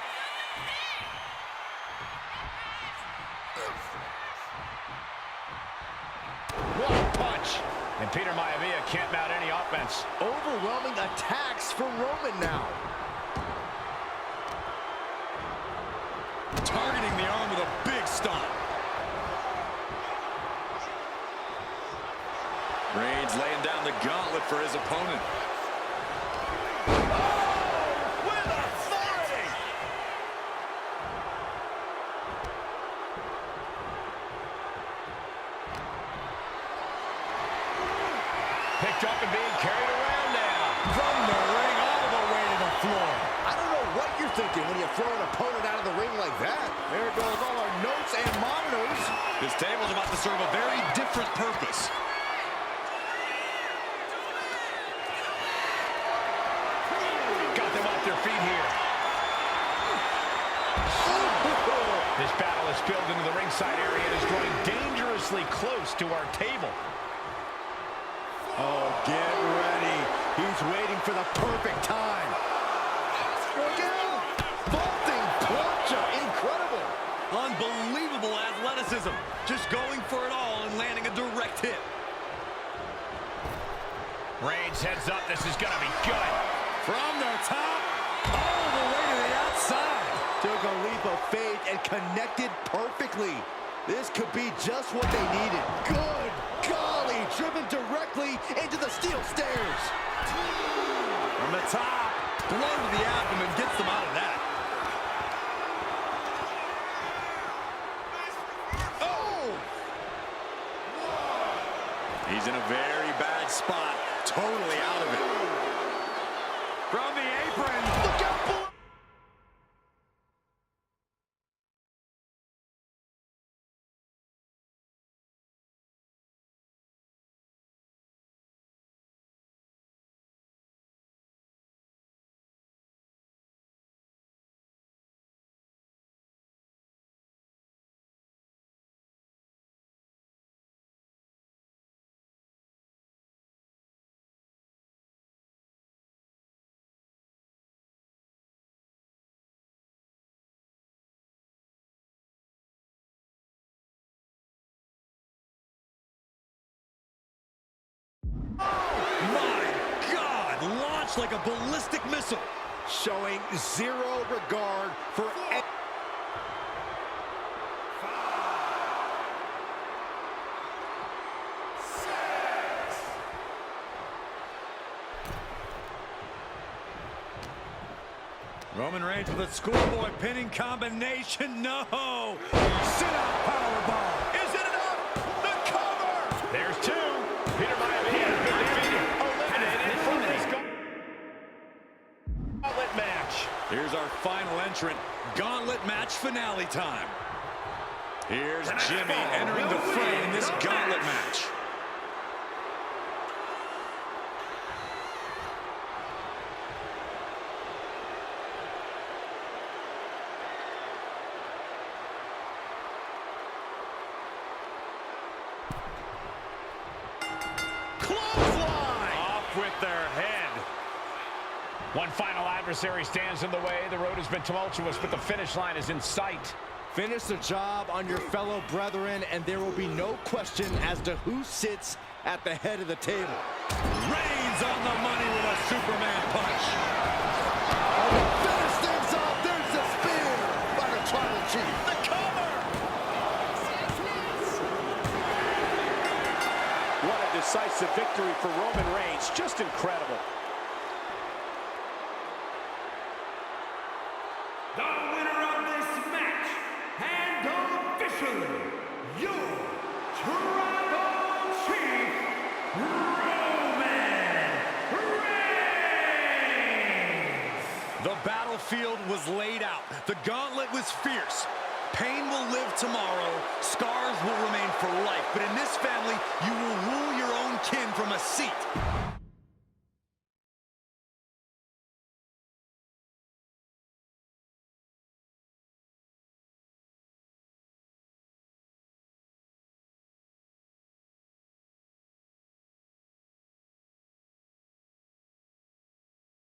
What a punch. And Peter Maivia can't mount any offense. Overwhelming attacks for Roman now. Targeting the arm with a big stomp. Reigns laying down the gauntlet for his opponent. With authority. Picked up and being carried around now. From the ring all the way to the floor. I don't know what you're thinking when you throw an opponent out of the ring like that. There goes all our notes and monitors. This table's about to serve a very different purpose. Got them off their feet here. This battle is spilled into the ringside area and is drawing dangerously close to our table. Oh, get ready. He's waiting for the perfect time. Look out! Vaulting plancha. Incredible. Unbelievable athleticism. Just going for it all and landing a direct hit. Reigns heads up. This is going to be good. From the top, all the way to the outside. Took a leap of faith and connected perfectly. This could be just what they needed. Good golly, driven directly into the steel stairs. From the top, blow to the abdomen gets them out of that. Oh! He's in a very bad spot, totally out of it. From the apron, look out, boy! Like a ballistic missile. Showing zero regard for any. Roman Reigns with a schoolboy pinning combination. No! Sit-out powerbomb. Is it enough? The cover! There's 2. Peter Maivia has been defeated. Eliminated from this gauntlet match. Here's our final entrant. Gauntlet match finale time. Here's Jimmy entering the fray in this gauntlet match. One final adversary stands in the way. The road has been tumultuous, but the finish line is in sight. Finish the job on your fellow brethren, and there will be no question as to who sits at the head of the table. Reigns on the money with a Superman punch. Finish things off. There's the spear by the Tribal Chief. The cover. What a decisive victory for Roman Reigns. Just incredible. The winner of this match, and officially, your Tribal Chief, Roman Reigns! The battlefield was laid out. The gauntlet was fierce. Pain will live tomorrow. Scars will remain for life. But in this family, you will rule your own kin from a seat.